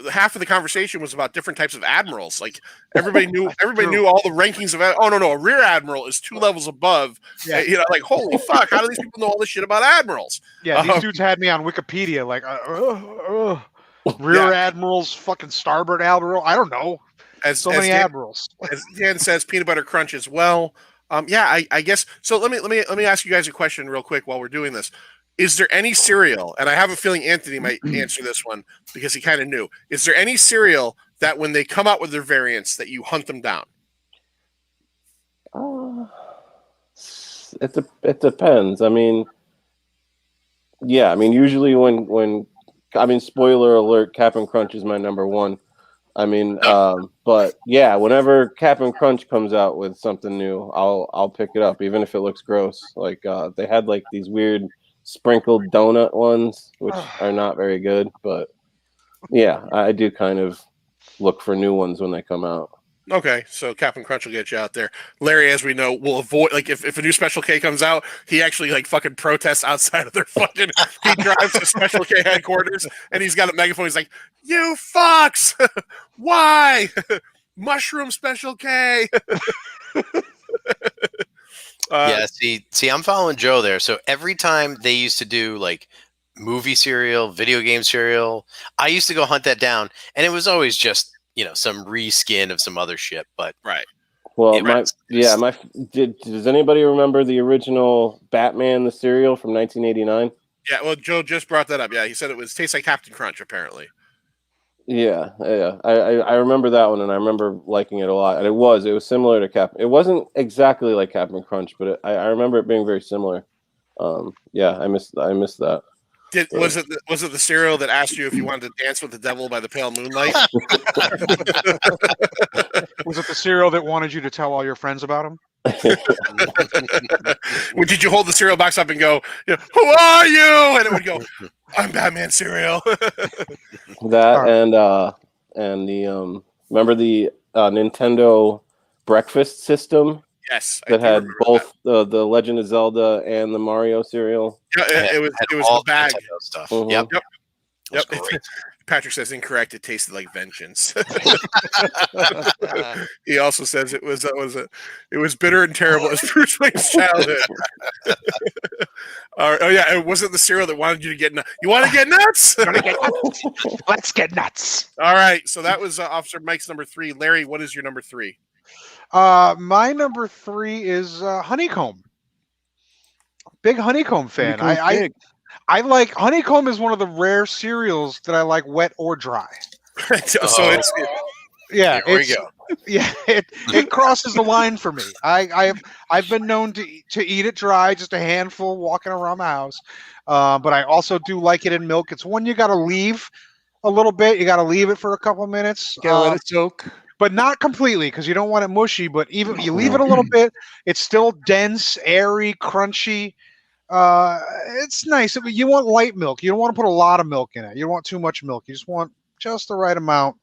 half of the conversation was about different types of admirals. Like everybody knew all the rankings of. Oh no, a rear admiral is 2 levels above. Yeah. Like holy fuck, how do these people know all this shit about admirals? Yeah, these dudes had me on Wikipedia like rear admirals, fucking starboard admiral. I don't know. So many admirals. As Dan says, peanut butter crunch as well. I guess so. Let me ask you guys a question real quick while we're doing this. Is there any cereal, and I have a feeling Anthony might answer this one because he kind of knew. Is there any cereal that when they come out with their variants that you hunt them down? It depends. I mean, yeah. I mean, usually when spoiler alert, Cap'n Crunch is my number one. I mean, but yeah, whenever Cap'n Crunch comes out with something new, I'll pick it up, even if it looks gross. Like they had like these weird sprinkled donut ones, which are not very good, but yeah, I do kind of look for new ones when they come out. Okay, so Cap'n Crunch will get you out there. Larry, as we know, will avoid, like, if a new Special K comes out, he actually, like, fucking protests outside of their fucking, he drives to Special K headquarters, and he's got a megaphone, he's like, you fucks! Why? Mushroom Special K! Yeah, see, I'm following Joe there. So every time they used to do, like, movie cereal, video game cereal, I used to go hunt that down, and it was always just, some reskin of some other shit, but right. Well, does anybody remember the original Batman the cereal from 1989? Yeah, well, Joe just brought that up. Yeah, he said it tastes like Captain Crunch, apparently. Yeah. I remember that one, and I remember liking it a lot. And it was similar to Captain. It wasn't exactly like Captain Crunch, but I remember it being very similar. Yeah, I missed that. Was it the cereal that asked you if you wanted to dance with the devil by the pale moonlight? Was it the cereal that wanted you to tell all your friends about him? Did you hold the cereal box up and go, who are you? And it would go, I'm Batman cereal. That and the remember the Nintendo breakfast system? Yes, that had both the Legend of Zelda and the Mario cereal. Yeah, it was the bag stuff. Mm-hmm. Yep. Patrick says incorrect. It tasted like vengeance. He also says it was bitter and terrible as Bruce Wayne's childhood. Oh yeah, it wasn't the cereal that wanted you to get nuts. You want to get nuts? Let's get nuts. All right, so that was Officer Mike's number 3. Larry, what is your number 3? My number 3 is Honeycomb. Big Honeycomb fan. I like Honeycomb is one of the rare cereals that I like wet or dry. Here we go. Yeah, it crosses the line for me. I've been known to eat it dry, just a handful walking around the house. But I also do like it in milk. It's one you got to leave a little bit. You got to leave it for a couple minutes. Let it soak. But not completely, because you don't want it mushy. But even you leave it a little bit, it's still dense, airy, crunchy. It's nice. You want light milk. You don't want to put a lot of milk in it. You don't want too much milk. You just want just the right amount.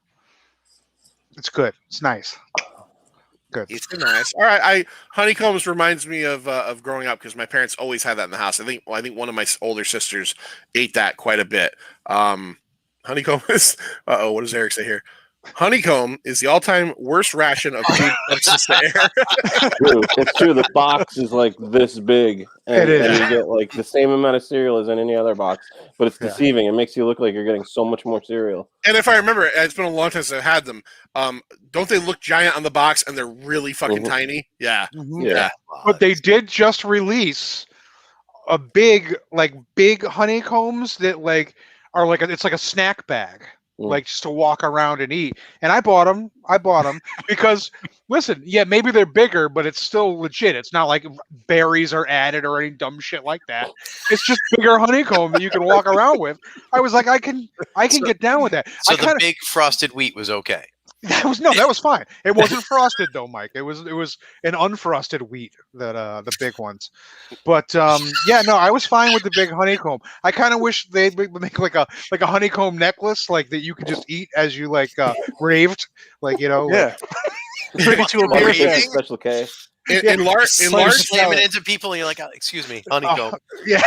It's good. It's nice. Good. It's nice. All right. Honeycombs reminds me of growing up because my parents always had that in the house. I think one of my older sisters ate that quite a bit. Honeycomb is. What does Eric say here? Honeycomb is the all-time worst ration of food substance to air. It's true. The box is like this big, and you get like the same amount of cereal as in any other box, but it's deceiving. It makes you look like you're getting so much more cereal. And if I remember, it's been a long time since I've had them. Don't they look giant on the box, and they're really fucking tiny? Yeah. Mm-hmm. Yeah. But they did just release a big honeycombs that are it's like a snack bag. Like just to walk around and eat. And I bought them because listen, yeah, maybe they're bigger, but it's still legit. It's not like berries are added or any dumb shit like that. It's just bigger honeycomb that you can walk around with. I was like, I can get down with that. So the big frosted wheat was okay. That was fine. It wasn't frosted though, Mike. It was an unfrosted wheat that the big ones. But yeah, no, I was fine with the big honeycomb. I kind of wish they'd make like a honeycomb necklace like that you could just eat as you raved, Yeah. Pretty to a Like, beer rating? fest. Special K. In large, Slam it into people, and you're like, excuse me, honeycomb. yeah.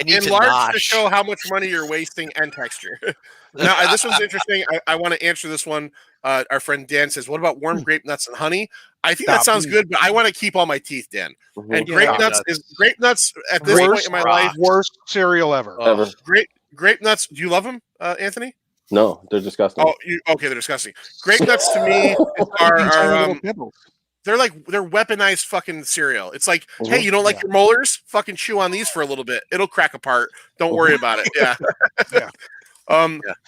I need to enlarge nosh. to show how much money you're wasting and texture. Now, this one's interesting. I want to answer this one. Our friend Dan says, "What about warm grape nuts and honey?" I think that sounds good, but I want to keep all my teeth, Dan. Mhm. And Yeah. grape nuts at this point in my life. Worst cereal ever. Ever. Grape nuts. Do you love them, Anthony? No, they're disgusting. Oh, okay, they're disgusting. Grape nuts to me are they're weaponized fucking cereal. It's like, hey, you don't like your molars? Fucking chew on these for a little bit. It'll crack apart. Don't worry about it. Yeah. Yeah.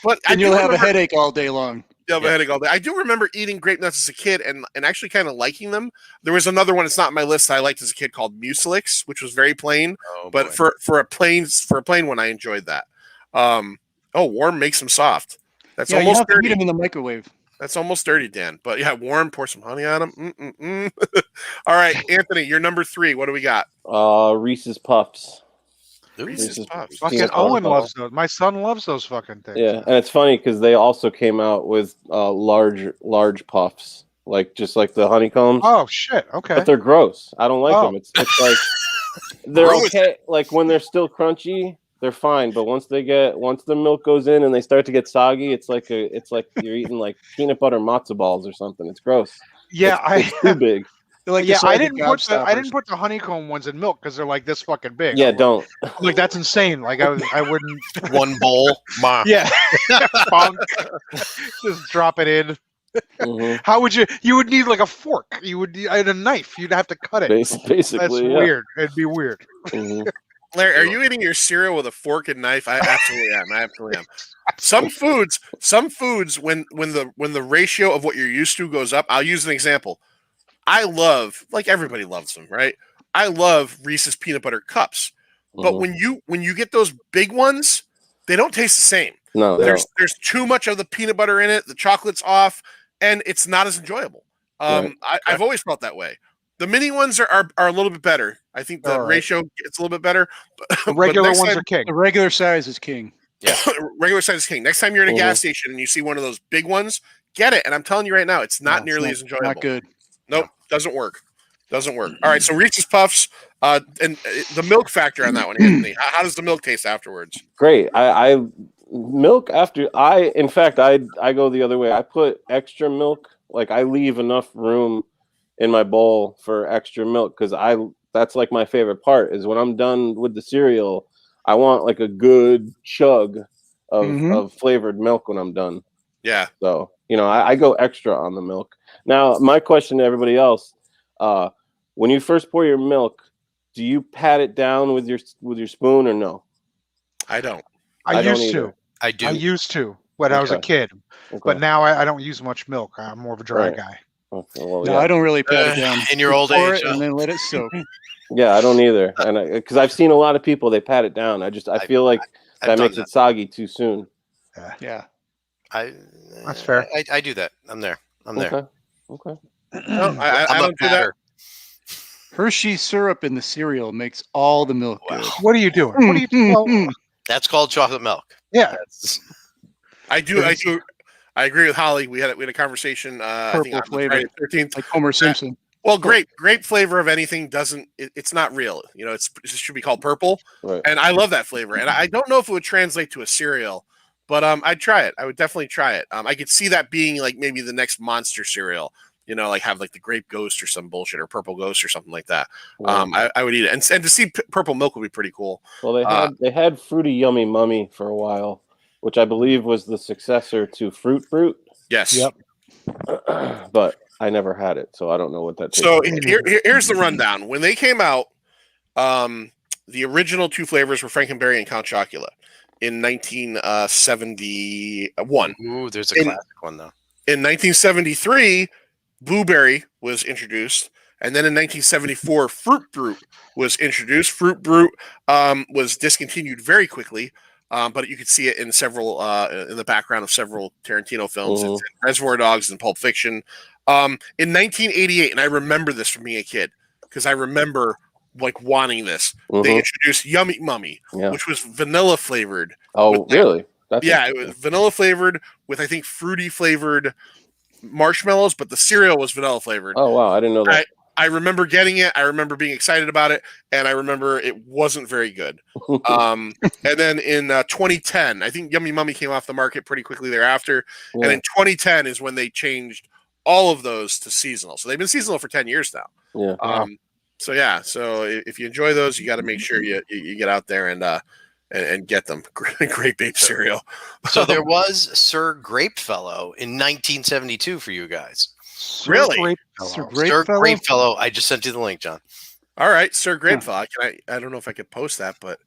But And you'll have a headache all day long. You'll have a headache all day. I do remember eating grape nuts as a kid and actually kind of liking them. There was another one. It's not on my list that I liked as a kid called Mucilix, which was very plain. But for a plain one, I enjoyed that. Warm makes them soft. That's Yeah, you almost have to dirty. heat them in the microwave. That's almost dirty, Dan. But yeah, warm. Pour some honey on them. All right, Anthony, you're number 3. What do we got? Reese's Puffs. Reese's Puffs. Fucking peanut Owen butter. loves those. My son loves those fucking things. Yeah, and it's funny because they also came out with large puffs, just like the honeycombs. Oh shit. Okay. But they're gross. I don't like Oh. them. It's like they're Gross. okay. Like when they're still crunchy, they're fine. But once the milk goes in and they start to get soggy, it's like you're eating like peanut butter matzo balls or something. It's gross. Yeah, It's too big. They're like I the didn't Gobstoppers. put the honeycomb ones in milk because they're like this fucking big. Yeah, don't. Like that's insane. Like I wouldn't. One bowl. Ma. Yeah. Bonk. Just drop it in. Mhm. How would you? You would need like a fork. You would need a knife. You'd have to cut it. Basically, That's yeah. weird. It'd be weird. Mhm. Larry, are you eating your cereal with a fork and knife? I absolutely am. I absolutely am. Some foods, when the ratio of what you're used to goes up. I'll use an example. I love, like everybody loves them, right? I love Reese's peanut butter cups. But Mhm. when you get those big ones, they don't taste the same. No, they don't. There's too much of the peanut butter in it. The chocolate's off, and it's not as enjoyable. I've always felt that way. The mini ones are a little bit better. I think the All right. ratio gets a little bit better. The regular next ones time- are king. The regular size is king. regular size is king. Next time you're in a Mhm. gas station and you see one of those big ones, get it. And I'm telling you right now, it's not No, nearly it's as enjoyable. Not good. Nope, doesn't work. Doesn't work. All right, so Reese's Puffs, and the milk factor on that one, Anthony. How does the milk taste afterwards? Great. I milk after in fact I go the other way. I put extra milk. Like I leave enough room in my bowl for extra milk because that's like my favorite part is when I'm done with the cereal, I want like a good chug of, Mhm. of flavored milk when I'm done. Yeah. So, I go extra on the milk. Now, my question to everybody else, when you first pour your milk, do you pat it down with your spoon or no? I don't. I don't used to. either. I do. I used to when I was a Okay. kid, Okay. but now I don't use much milk. I'm more of a dry Right. guy. Okay, well, No, yeah. I don't really pat it down. In your old Pour age, it and then let it soak. Yeah, I don't either, and because I've seen a lot of people they pat it down. I feel like I've that done makes it soggy too soon. Yeah. That's fair. I do that. I'm there. Okay. Okay. No, I I'm a don't do that. batter. Hershey syrup in the cereal makes all the milk good. What are you doing? What are you doing? Well, That's called chocolate milk. yeah. That's, I do. I agree with Holly. We had a conversation. I think Purple on flavor. Friday the 13th. Like Homer Simpson. Well, grape flavor of anything it's not real. It should be called purple. Right. And I love that flavor. And I don't know if it would translate to a cereal, but I'd try it. I would definitely try it. I could see that being like maybe the next monster cereal. Like have like the grape ghost or some bullshit or purple ghost or something like that. I would eat it. And to see purple milk would be pretty cool. Well, they had Fruity Yummy Mummy for a while, which I believe was the successor to Fruit Brute, Yes. Yep. but I never had it, so I don't know what that. So tastes here's the rundown. When they came out, the original two flavors were Frankenberry and Count Chocula in 1971. ooh, there's a classic one though. In 1973, Blueberry was introduced, and then in 1974, Fruit Brute was introduced. Fruit Brute was discontinued very quickly, but you could see it in several in the background of several Tarantino films. Mhm. It's in Reservoir Dogs and Pulp Fiction. In 1988, and I remember this from being a kid because I remember like wanting this. They Mhm. introduced Yummy Mummy, Yeah. which was vanilla flavored. Oh, with that- really? That's Yeah, it was interesting. vanilla flavored with I think fruity flavored marshmallows, but the cereal was vanilla flavored. Oh, wow. I didn't know that. I remember getting it. I remember being excited about it, and I remember it wasn't very good. And then in 2010, I think Yummy Mummy came off the market pretty quickly thereafter. Yeah. And in 2010 is when they changed all of those to seasonal. So they've been seasonal for 10 years now. Yeah. So yeah, so if you enjoy those, you got to make sure you get out there and get them. Great Babe cereal. So there was Sir Grapefellow in 1972 for you guys. Really? Sir Sir Grapefellow? Grapefellow. I just sent you the link, John. All right, Sir Grapefellow. I don't know if I could post that, but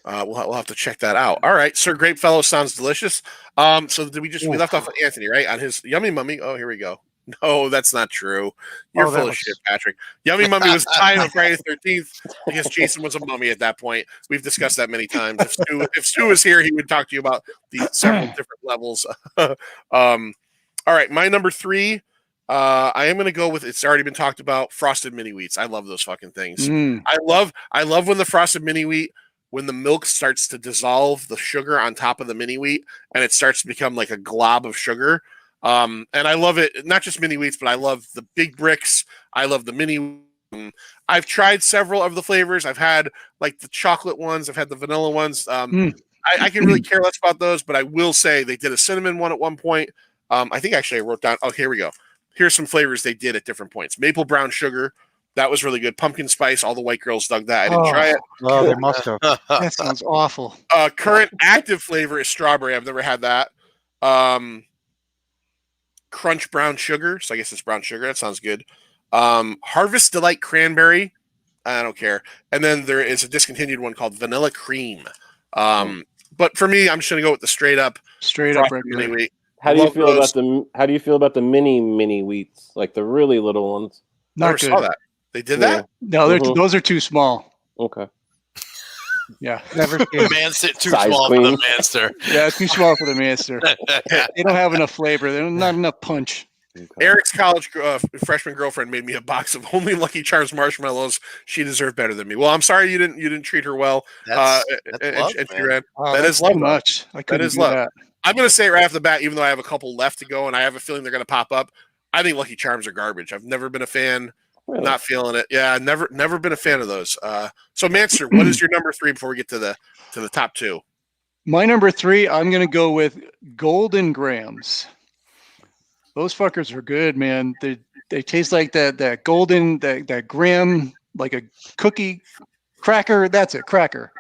we'll have to check that out. All right, Sir Grapefellow sounds delicious. So did we left off with Anthony, right? On his Yummy Mummy. Oh, here we go. No, that's not true. You're full of shit, Patrick. Yummy Mummy was tied on Friday the 13th because Jason was a mummy at that point. We've discussed that many times. If Stu was here, he would talk to you about the several different levels. All right, my number 3. I am going to go with, it's already been talked about, Frosted Mini Wheats. I love those fucking things. I love when the Frosted Mini Wheat, when the milk starts to dissolve the sugar on top of the mini wheat and it starts to become like a glob of sugar. And I love it, not just mini wheats, but I love the big bricks. I love the mini. I've tried several of the flavors. I've had like the chocolate ones. I've had the vanilla ones. I can really care less about those, but I will say they did a cinnamon one at one point. I think actually I wrote down, oh, here we go. Here's some flavors they did at different points. Maple brown sugar. That was really good. Pumpkin spice. All the white girls dug that. I didn't try it. Oh, they must have. That sounds awful. Current active flavor is strawberry. I've never had that. Crunch brown sugar. So I guess it's brown sugar. That sounds good. Harvest Delight cranberry. I don't care. And then there is a discontinued one called Vanilla Cream. But for me, I'm just gonna go with the straight up regular. wheat. How do you feel about the mini wheats, like the really little ones? Never Not good. saw that. They did that? No, those are too small. Okay. Yeah. Never seen. Manster, too Size small queen. for the Manster. Yeah, it's too small for the Manster. They don't have enough flavor. There's not enough punch. Okay. Eric's college freshman girlfriend made me a box of only Lucky Charms marshmallows. She deserved better than me. Well, I'm sorry you didn't treat her well. That's and love, she man. ran. Oh, That that's is love. too much. I couldn't is do love. that. I'm going to say it right off the bat, even though I have a couple left to go, and I have a feeling they're going to pop up. I think Lucky Charms are garbage. I've never been a fan. Really? Not feeling it. Yeah, never been a fan of those. So, Manster, what is your number 3 before we get to the top 2? My number 3, I'm going to go with Golden Grams. Those fuckers are good, man. They taste like that golden, that graham, like a cookie cracker. That's it, cracker.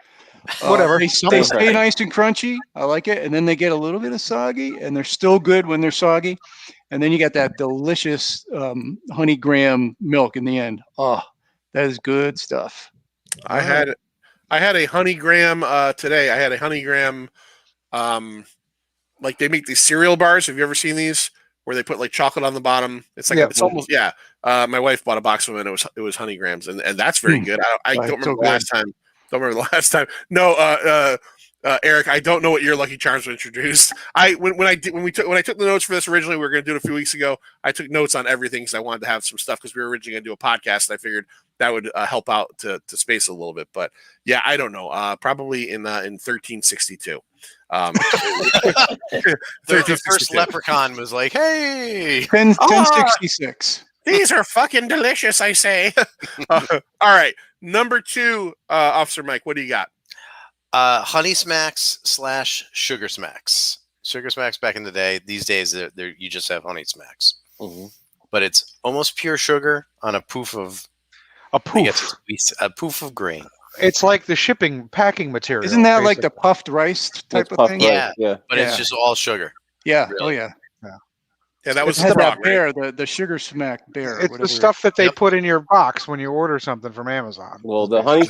Whatever. They Something stay cracker. nice and crunchy. I like it. And then they get a little bit of soggy, and they're still good when they're soggy. And then you got that delicious honey graham milk in the end. Oh, that is good stuff. I had a honey graham today. I had a honey graham, like they make these cereal bars. Have you ever seen these where they put like chocolate on the bottom? It's like it's almost my wife bought a box of them, and it was honey grams, and that's very good. I don't remember the last time. Don't remember the last time. No, Eric, I don't know what your Lucky Charms were introduced. When I took the notes for this originally, we were going to do it a few weeks ago. I took notes on everything because I wanted to have some stuff because we were originally going to do a podcast. And I figured that would help out to space a little bit. But yeah, I don't know. Probably in 1362. The first leprechaun was like, "Hey, 1066. These are fucking delicious, I say." All right, number 2, Officer Mike. What do you got? Honey Smacks / Sugar Smacks. Sugar Smacks back in the day. These days, you just have Honey Smacks, but it's almost pure sugar on a poof of A poof. a poof of grain. It's like the packing material. Isn't that like basically. the puffed rice type That's of puffed thing? rice, Yeah. yeah. But it's just all sugar. Yeah. Really? Oh, yeah. Yeah, that was It has Frog, that bear, the sugar smack bear. It's whatever the stuff that they Yep. put in your box when you order something from Amazon. Well, the Honey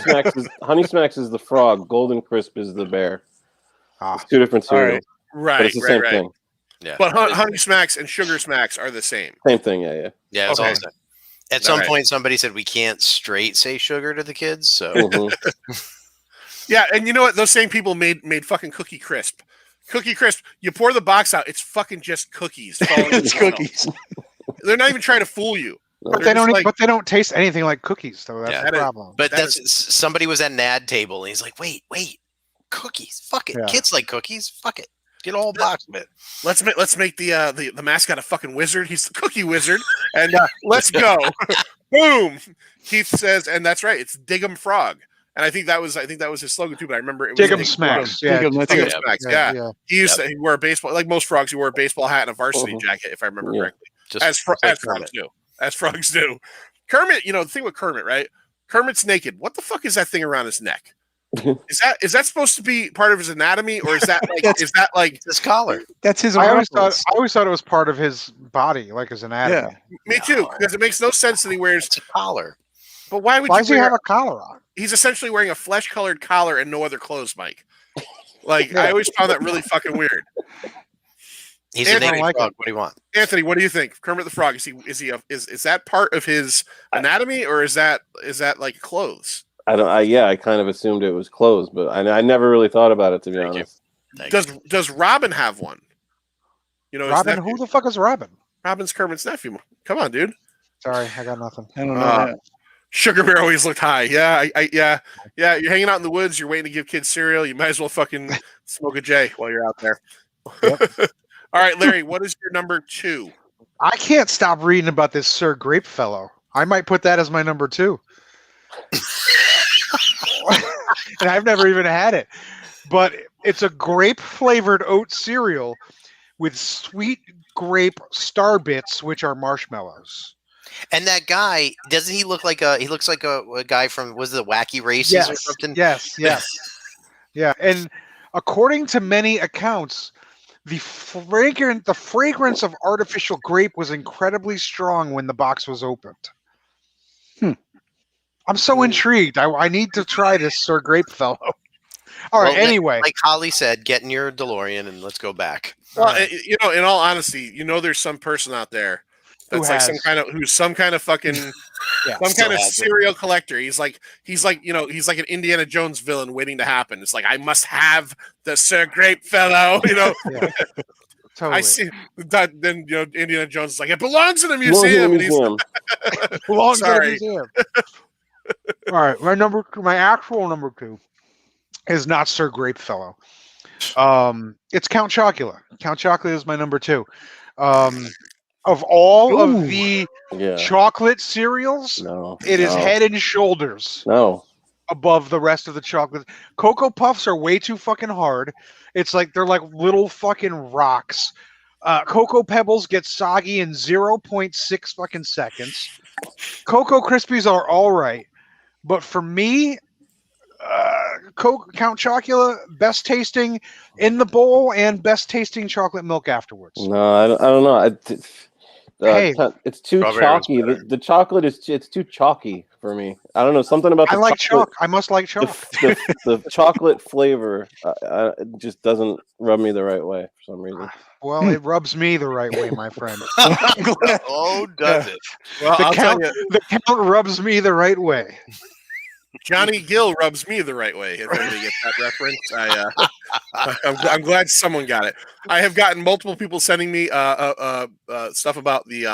Smacks is the frog. Golden Crisp is the bear. It's 2 different All right. cereals, right, but it's the same right. thing. Yeah. But Honey Smacks and Sugar Smacks are the same. Same thing, yeah. Yeah, it's all Okay. the same. At some Alright. point, somebody said we can't straight say sugar to the kids. So Mhm. Yeah, and you know what? Those same people made fucking Cookie Crisp. Cookie Crisp. You pour the box out, it's fucking just cookies. It's cookies. They're not even trying to fool you. But they don't. But they don't taste anything like cookies, though. That's the problem. But somebody was at an ad table, and he's like, "Wait, cookies? Fuck it, kids like cookies. Fuck it, get a whole box of it. Let's make the mascot a fucking wizard. He's the Cookie Wizard, and let's go." Boom. Keith says, and that's right. It's Dig 'em Frog. And I think that was his slogan too. But I remember it was Dig 'em Smacks. Dig 'em Smacks. Yeah. He used to wear a baseball, like most frogs. He wore a baseball hat and a varsity jacket, if I remember correctly. As frogs do. As frogs do. Kermit, the thing with Kermit, right? Kermit's naked. What the fuck is that thing around his neck? Is that supposed to be part of his anatomy, or is that like his collar? That's his. I always thought it was part of his body, like his anatomy. Yeah. Me too, because it makes no sense that he wears a collar. But why does he have a collar on? He's essentially wearing a flesh-colored collar and no other clothes, Mike. Like I always found that really fucking weird. He's a naked frog. What do you want, Anthony? What do you think? Kermit the Frog, is that part of his anatomy, or is that like clothes? I kind of assumed it was clothes, but I never really thought about it, to be honest. Does Robin have one? Robin? Who the fuck is Robin? Robin's Kermit's nephew. Come on, dude. Sorry, I got nothing. I don't know. Sugar Bear always looked high. Yeah, yeah. You're hanging out in the woods. You're waiting to give kids cereal. You might as well fucking smoke a J while you're out there. Yep. All right, Larry. What is your number 2? I can't stop reading about this Sir Grape fellow. I might put that as my number 2. And I've never even had it, but it's a grape flavored oat cereal with sweet grape star bits, which are marshmallows. And that guy, doesn't he look like he looks like a guy from, was it the Wacky Races or something? Yes. Yeah. And according to many accounts, the fragrance of artificial grape was incredibly strong when the box was opened. I'm so intrigued. I need to try this Sir Grape fellow. All right. Anyway, like Holly said, get in your DeLorean and let's go back. Well, in all honesty, there's some person out there that's like some kind of fucking some kind of serial collector. He's like an Indiana Jones villain waiting to happen. It's like, I must have the Sir Grape fellow. Totally. I see that. Then Indiana Jones is like, it belongs in a museum. Belongs in a museum. All right, my actual number 2 is not Sir Grape fellow. It's Count Chocula. Count Chocula is my number 2. Of all of the chocolate cereals, it is head and shoulders above the rest of the chocolate. Cocoa Puffs are way too fucking hard. It's like they're like little fucking rocks. Cocoa Pebbles get soggy in 0.6 fucking seconds. Cocoa Krispies are all right, but for me, Count Chocula, best tasting in the bowl and best tasting chocolate milk afterwards. No, I don't know. It's too chalky. The chocolate it's too chalky for me. I don't know, something about. I like chalk. I must like chalk. The chocolate flavor just doesn't rub me the right way for some reason. Well, it rubs me the right way, my friend. Oh, does it? Well, the count rubs me the right way. Johnny Gill rubs me the right way. If anybody gets that reference, I'm glad someone got it. I have gotten multiple people sending me stuff about the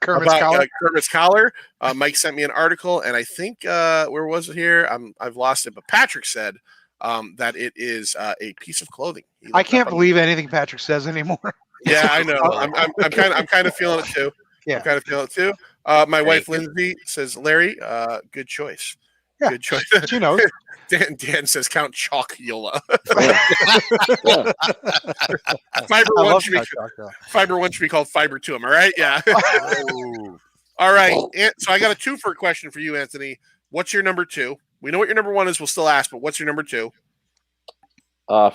Kermit's collar. Mike sent me an article, and I think where was it here? I've lost it. But Patrick said that it is a piece of clothing. I can't believe anything Patrick says anymore. Yeah, I know. I'm kind of feeling it too. Yeah, I'm kind of feeling it too. My wife Lindsay says, Larry, good choice. Yeah. Good choice. She knows. Dan says Count Chocula. Fiber 1 should be called Fiber 2. Am I right? Yeah. All right. So I got a 2 for a question for you, Anthony. What's your number 2? We know what your number 1 is. We'll still ask, but what's your number 2?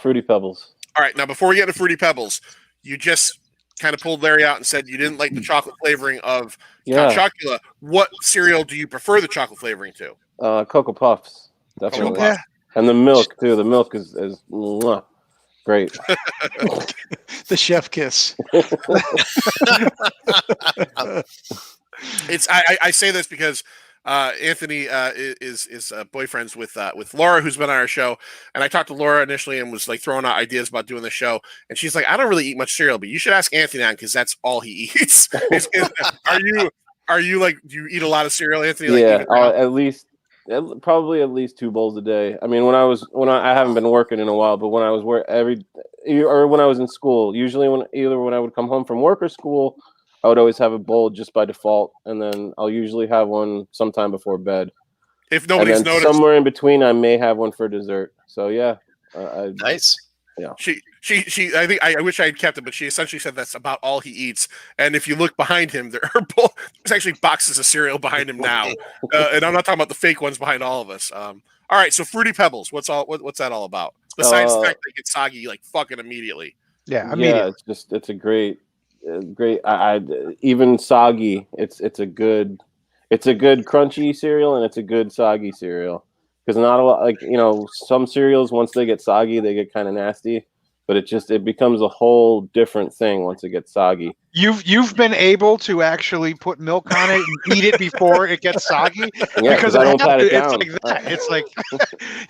Fruity Pebbles. All right. Now, before we get to Fruity Pebbles, you just kind of pulled Larry out and said you didn't like the chocolate flavoring of Count Chocula. What cereal do you prefer the chocolate flavoring to? Cocoa Puffs, definitely. Cocoa Puffs. And the milk too. The milk is great. The chef kiss. I say this because Anthony is boyfriends with Laura, who's been on our show, and I talked to Laura initially and was like throwing out ideas about doing the show, and she's like, I don't really eat much cereal, but you should ask Anthony on because that's all he eats. Are you like, do you eat a lot of cereal, Anthony? Like, yeah, probably at least 2 bowls a day. I mean, I haven't been working in a while, but when I was when I was in school, usually when I would come home from work or school, I would always have a bowl just by default, and then I'll usually have one sometime before bed. If nobody's noticed, somewhere in between, I may have one for dessert. So yeah, nice. Yeah. She. I think I wish I had kept it, but she essentially said that's about all he eats. And if you look behind him, there's actually boxes of cereal behind him now, and I'm not talking about the fake ones behind all of us. All right, so Fruity Pebbles, what's that all about? Besides the fact they get soggy like fucking immediately. Yeah, it's a great. Even soggy, it's a good crunchy cereal and it's a good soggy cereal, because not a lot, like, some cereals, once they get soggy they get kind of nasty, but it becomes a whole different thing once it gets soggy. You've been able to actually put milk on it and eat it before it gets soggy, because I don't pat it down. It's like that. It's like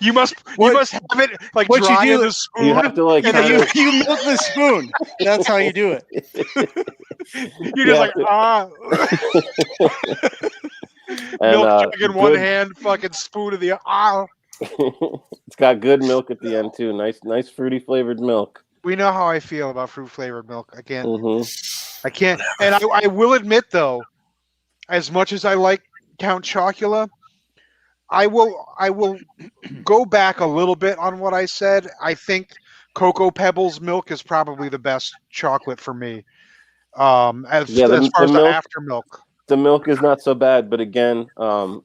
you must have it like what dry you do, in the spoon. You have to like you milk the spoon. That's how you do it. You're just milk jug in one hand, fucking spoon in the It's got good milk at the end too. Nice fruity flavored milk. We know how I feel about fruit flavored milk. I can't, and I will admit though, as much as I like Count Chocula, I will go back a little bit on what I said. I think Cocoa Pebbles milk is probably the best chocolate for me. As far as the after milk. The milk is not so bad, but again, I'm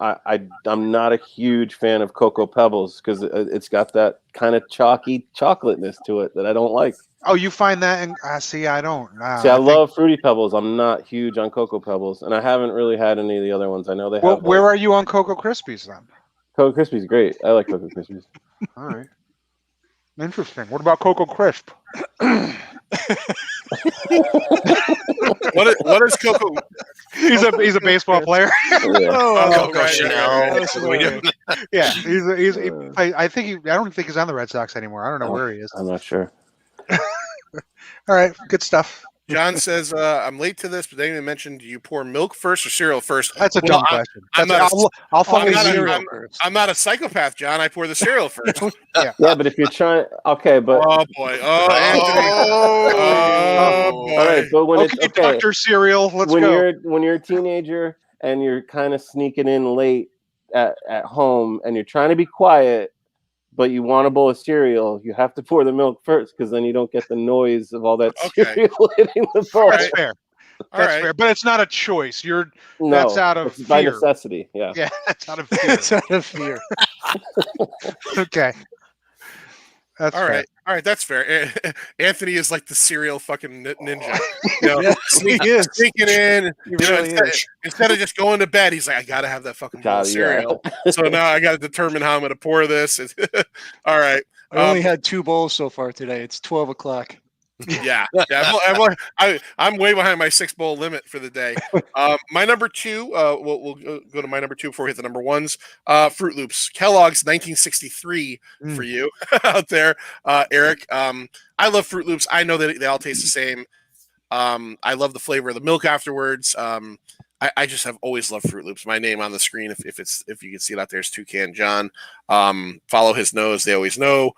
not a huge fan of Cocoa Pebbles because it's got that kind of chalky chocolateness to it that I don't like. Oh, you find that? See, I don't. I love Fruity Pebbles. I'm not huge on Cocoa Pebbles, and I haven't really had any of the other ones. I know they have. Well, where are you on Cocoa Krispies then? Cocoa Krispies, great. I like Cocoa Krispies. All right. Interesting. What about Cocoa Crisp? What is Cocoa? He's a baseball player. Coco Chanel. Yeah, I don't think he's on the Red Sox anymore. I don't know where he is. I'm not sure. All right, good stuff. John says, I'm late to this, but they even mentioned, do you pour milk first or cereal first? That's a dumb question. I'll follow cereal first. I'm not a psychopath, John. I pour the cereal first. Yeah, but if you're trying, okay, but oh boy, Anthony. Oh boy. All right, but when it's Dr. Cereal, let's go. When you're a teenager and you're kind of sneaking in late at home and you're trying to be quiet, but you want a bowl of cereal, you have to pour the milk first because then you don't get the noise of all that cereal hitting the bowl. That's fair. That's fair, but it's not a choice. That's out of fear. By necessity. Yeah. Yeah, that's out of fear. It's out of fear. Okay. That's all fair. right. All right, that's fair. Anthony is like the cereal fucking ninja. Sneaking in. Instead of just going to bed, he's like, I gotta have that fucking bowl of cereal. So now I gotta determine how I'm gonna pour this. All right. I only had 2 bowls so far today. It's 12 o'clock. Yeah. I'm way behind my 6-bowl limit for the day. My number 2, we'll go to my number 2 before we hit the number 1s. Fruit Loops, Kellogg's 1963 for you out there, Eric. I love Fruit Loops. I know that they all taste the same. I love the flavor of the milk afterwards. I just have always loved Fruit Loops. My name on the screen, if you can see it out there, is Toucan John. Follow his nose. They always know.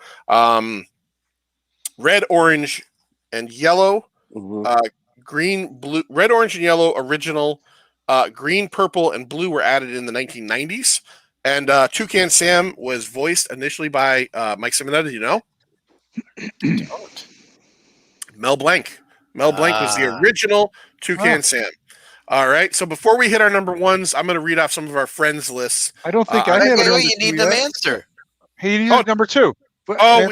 Red, orange, and yellow, green, blue, red, orange, and yellow original, green, purple, and blue were added in the 1990s. And Toucan Sam was voiced initially by Mike Simonetta. Do you know? Don't. Mel Blanc. Mel Blanc was the original Toucan Sam. All right. So before we hit our number 1s, I'm going to read off some of our friends' lists. I don't think I have wait, you need the answer. He needs number 2. I'm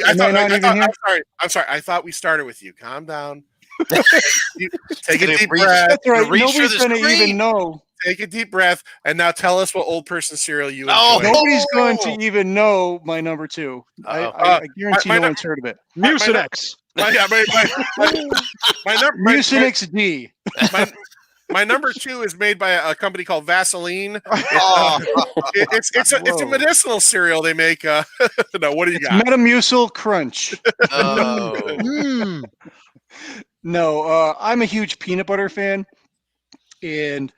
sorry. I thought we started with you. Calm down. Take a deep breath. That's right. Nobody's going to even know. Take a deep breath, and now tell us what old person cereal you enjoy. Nobody's going to even know my number 2. I guarantee no one's heard of it. Mucinex. My Mucinex D. My number 2 is made by a company called Vaseline. Oh, It's a medicinal cereal they make. No, what do you It's got? Metamucil Crunch. oh. No, I'm a huge peanut butter fan, and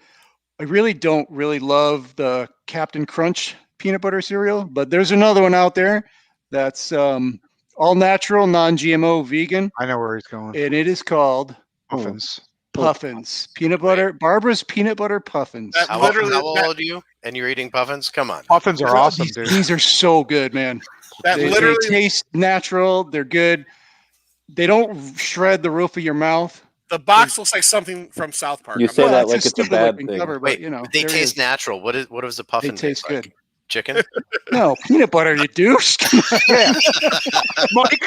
I really don't love the Captain Crunch peanut butter cereal, but there's another one out there that's all natural, non-GMO, vegan, I know where he's going. and it is called Muffins. Puffins. Peanut butter, Barbara's peanut butter puffins. That- How, Literally, how old are you? And you're eating puffins? Come on. Muffins are awesome, these, dude. these are so good, man. That They literally taste natural. They're good. They don't shred the roof of your mouth. the box looks like something from South Park. You I'm say not- that that's like it's a stupid bad looking thing. cover, but Wait, you know, they there it taste is. natural. What does the They puffin taste like? good. Chicken? No, peanut butter, you douche. Yeah. Mike,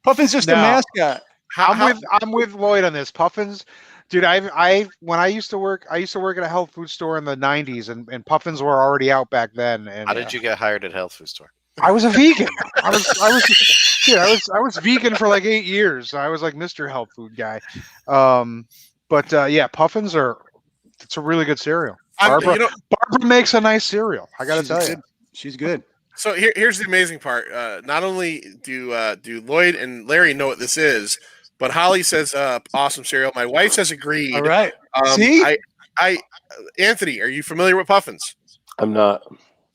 Puffin's just a No. mascot. I'm with Lloyd on this. Puffins, dude. When I used to work at a health food store in the '90s, and Puffins were already out back then. And How did you get hired at health food store? I was a vegan. I was vegan for like 8 years. I was like Mr. Health Food guy. Yeah, Puffins it's a really good cereal. Barbara makes a nice cereal. I got to tell you. She's good. So here's the amazing part. Not only do Lloyd and Larry know what this is, but Holly says awesome cereal. My wife says agreed. All right. See, See? Anthony, are you familiar with Puffins? I'm not,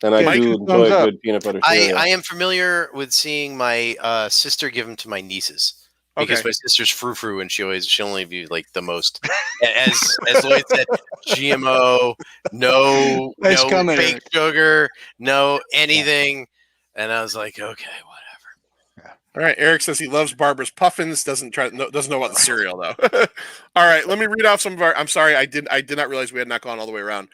and I Mike, do thumbs enjoy up. good peanut butter cereal. I am familiar with seeing my sister give them to my nieces because Okay. my sister's frou-frou and she only viewed like the most, as Lloyd said, GMO, no Nice comment, fake Eric. sugar, no anything, and I was like, okay, whatever. All right. Eric says he loves Barbara's Puffins. Doesn't know about the cereal though. All right. Let me read off some of our. I'm sorry. I did not realize we had not gone all the way around.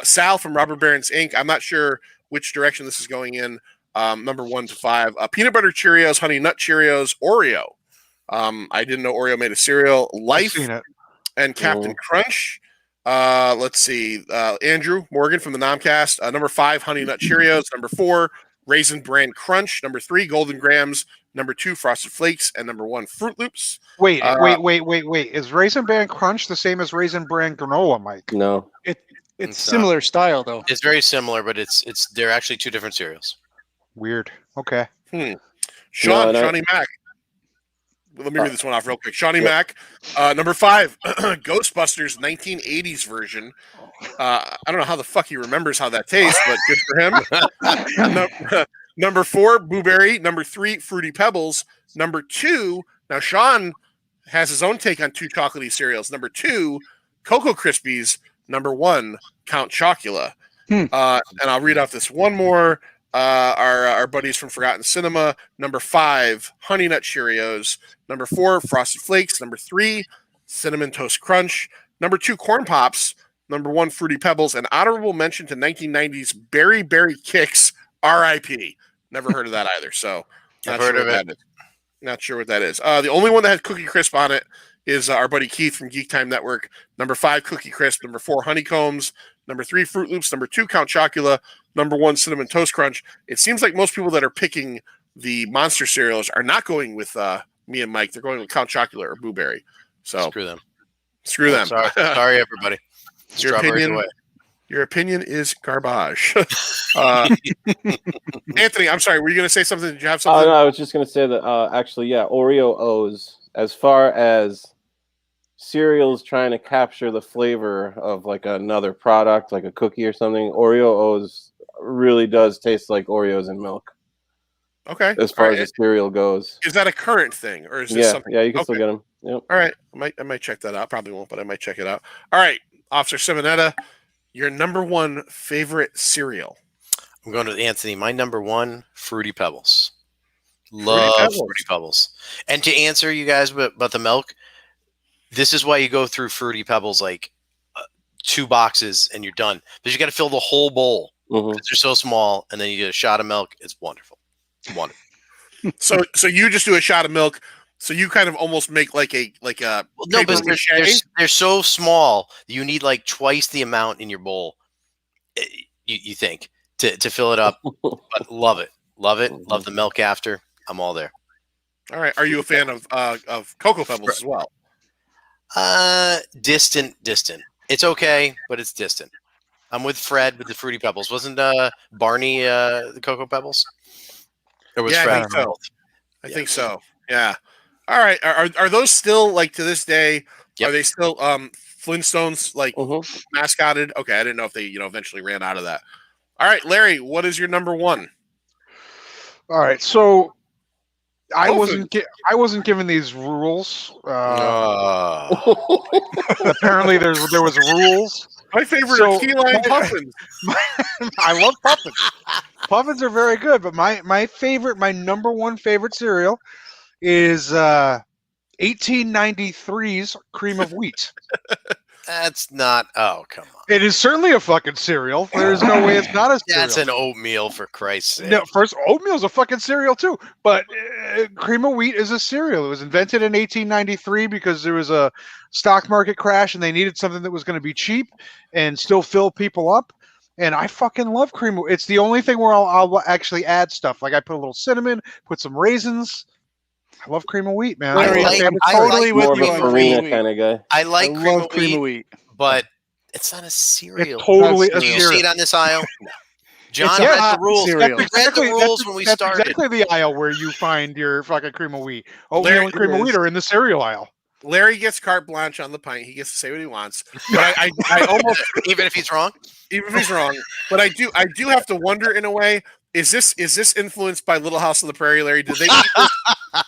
Sal from Robber Barons Inc. I'm not sure which direction this is going in. Number 1 to 5. Peanut butter Cheerios, Honey Nut Cheerios, Oreo. I didn't know Oreo made a cereal. I've Life seen it. and Captain Crunch. Let's see. Andrew Morgan from the Nomcast. Number 5, Honey Nut Cheerios. Number 4, Raisin Bran Crunch. Number 3, Golden Grahams. Number 2, Frosted Flakes. And number 1, Fruit Loops. Wait. Is Raisin Bran Crunch the same as Raisin Bran Granola, Mike? No, It's It's, similar style though. It's very similar, but they're actually two different cereals. Weird. Okay. Shawnee Mac. Let me read this one off real quick. Shawnee Mac. Number 5, Ghostbusters 1980s version. I don't know how the fuck he remembers how that tastes, but good for him. Number 4, Blueberry. Number 3, Fruity Pebbles. Number 2, now Sean has his own take on 2 chocolatey cereals. Number 2, Cocoa Krispies. Number 1, Count Chocula. And I'll read off this one more. Our buddies from Forgotten Cinema. Number 5, Honey Nut Cheerios. Number 4, Frosted Flakes. Number 3, Cinnamon Toast Crunch. Number 2, Corn Pops. Number 1, Fruity Pebbles. An honorable mention to 1990s Berry Berry Kicks. R.I.P. Never heard of that either. So I've heard of it. that is. Not sure what that is. The only one that has Cookie Crisp on it is our buddy Keith from Geek Time Network. Number 5, Cookie Crisp. Number 4, Honeycombs. Number 3, Fruit Loops. Number 2, Count Chocula. Number 1, Cinnamon Toast Crunch. It seems like most people that are picking the monster cereals are not going with me and Mike. They're going with Count Chocula or Blueberry. So Screw them. screw them. Sorry, everybody. Your Strawberries opinion, away. your opinion is garbage. Anthony, I'm sorry. Were you going to say something? Did you have something? no, I was just going to say that actually, yeah, Oreo O's, as far as cereals trying to capture the flavor of like another product, like a cookie or something, Oreo O's really does taste like Oreos and milk. Okay. As far All as right. the cereal goes. Is that a current thing, or is this something? Yeah, you can Okay. still get them. Yep. All right. I might check that out. Probably won't, but I might check it out. All right. Officer Simonetta, your number 1 favorite cereal. I'm going to Anthony. My number 1, Fruity Pebbles. Love Fruity Pebbles. And to answer you guys about the milk, this is why you go through Fruity Pebbles like 2 boxes and you're done. Because you got to fill the whole bowl. Mhm. They're so small, and then you get a shot of milk. It's wonderful. Wonderful. So you just do a shot of milk. So you kind of almost make like a Well, no, paper but mache? they're so small. You need like twice the amount in your bowl. You think to fill it up, but love it. Love the milk after. I'm all there. All right. Are you a fan of Cocoa Pebbles as well? Distant. It's okay, but it's distant. I'm with Fred with the Fruity Pebbles. Wasn't Barney the Cocoa Pebbles? Or was Yeah, Fred? I think so. I think so. Yeah. All right. Are those still like to this day? Yep. Are they still Flintstones like mascotted? Okay, I didn't know if they eventually ran out of that. All right, Larry, what is your number one? All right, so I wasn't given these rules. Apparently, there was rules. My favorite are key lime puffins. I love puffins. Puffins are very good, but my number one favorite cereal is 1893's Cream of Wheat. That's not. Oh, come on. It is certainly a fucking cereal. There's no way it's not a cereal. That's an oatmeal, for Christ's sake. No, first, oatmeal's a fucking cereal too. But Cream of Wheat is a cereal. It was invented in 1893 because there was a stock market crash and they needed something that was going to be cheap and still fill people up. And I fucking love Cream of Wheat. It's the only thing where I'll actually add stuff. Like I put a little cinnamon, put some raisins. I love Cream of Wheat, man. Larry, I'm totally with you on Farina kind of guy. I like love Cream of Wheat, but it's not a cereal. It's totally a Did you cereal. see it on this aisle? No. John It's read not the rules. cereal. We read the rules when we that's started. exactly the aisle where you find your fucking Cream of Wheat. Oatmeal Larry, and Cream of Wheat are in the cereal aisle. Larry gets carte blanche on the pint. He gets to say what he wants. But I almost Even if he's wrong? even if he's wrong. But I do have to wonder in a way. Is this influenced by Little House on the Prairie, Larry? Did they eat this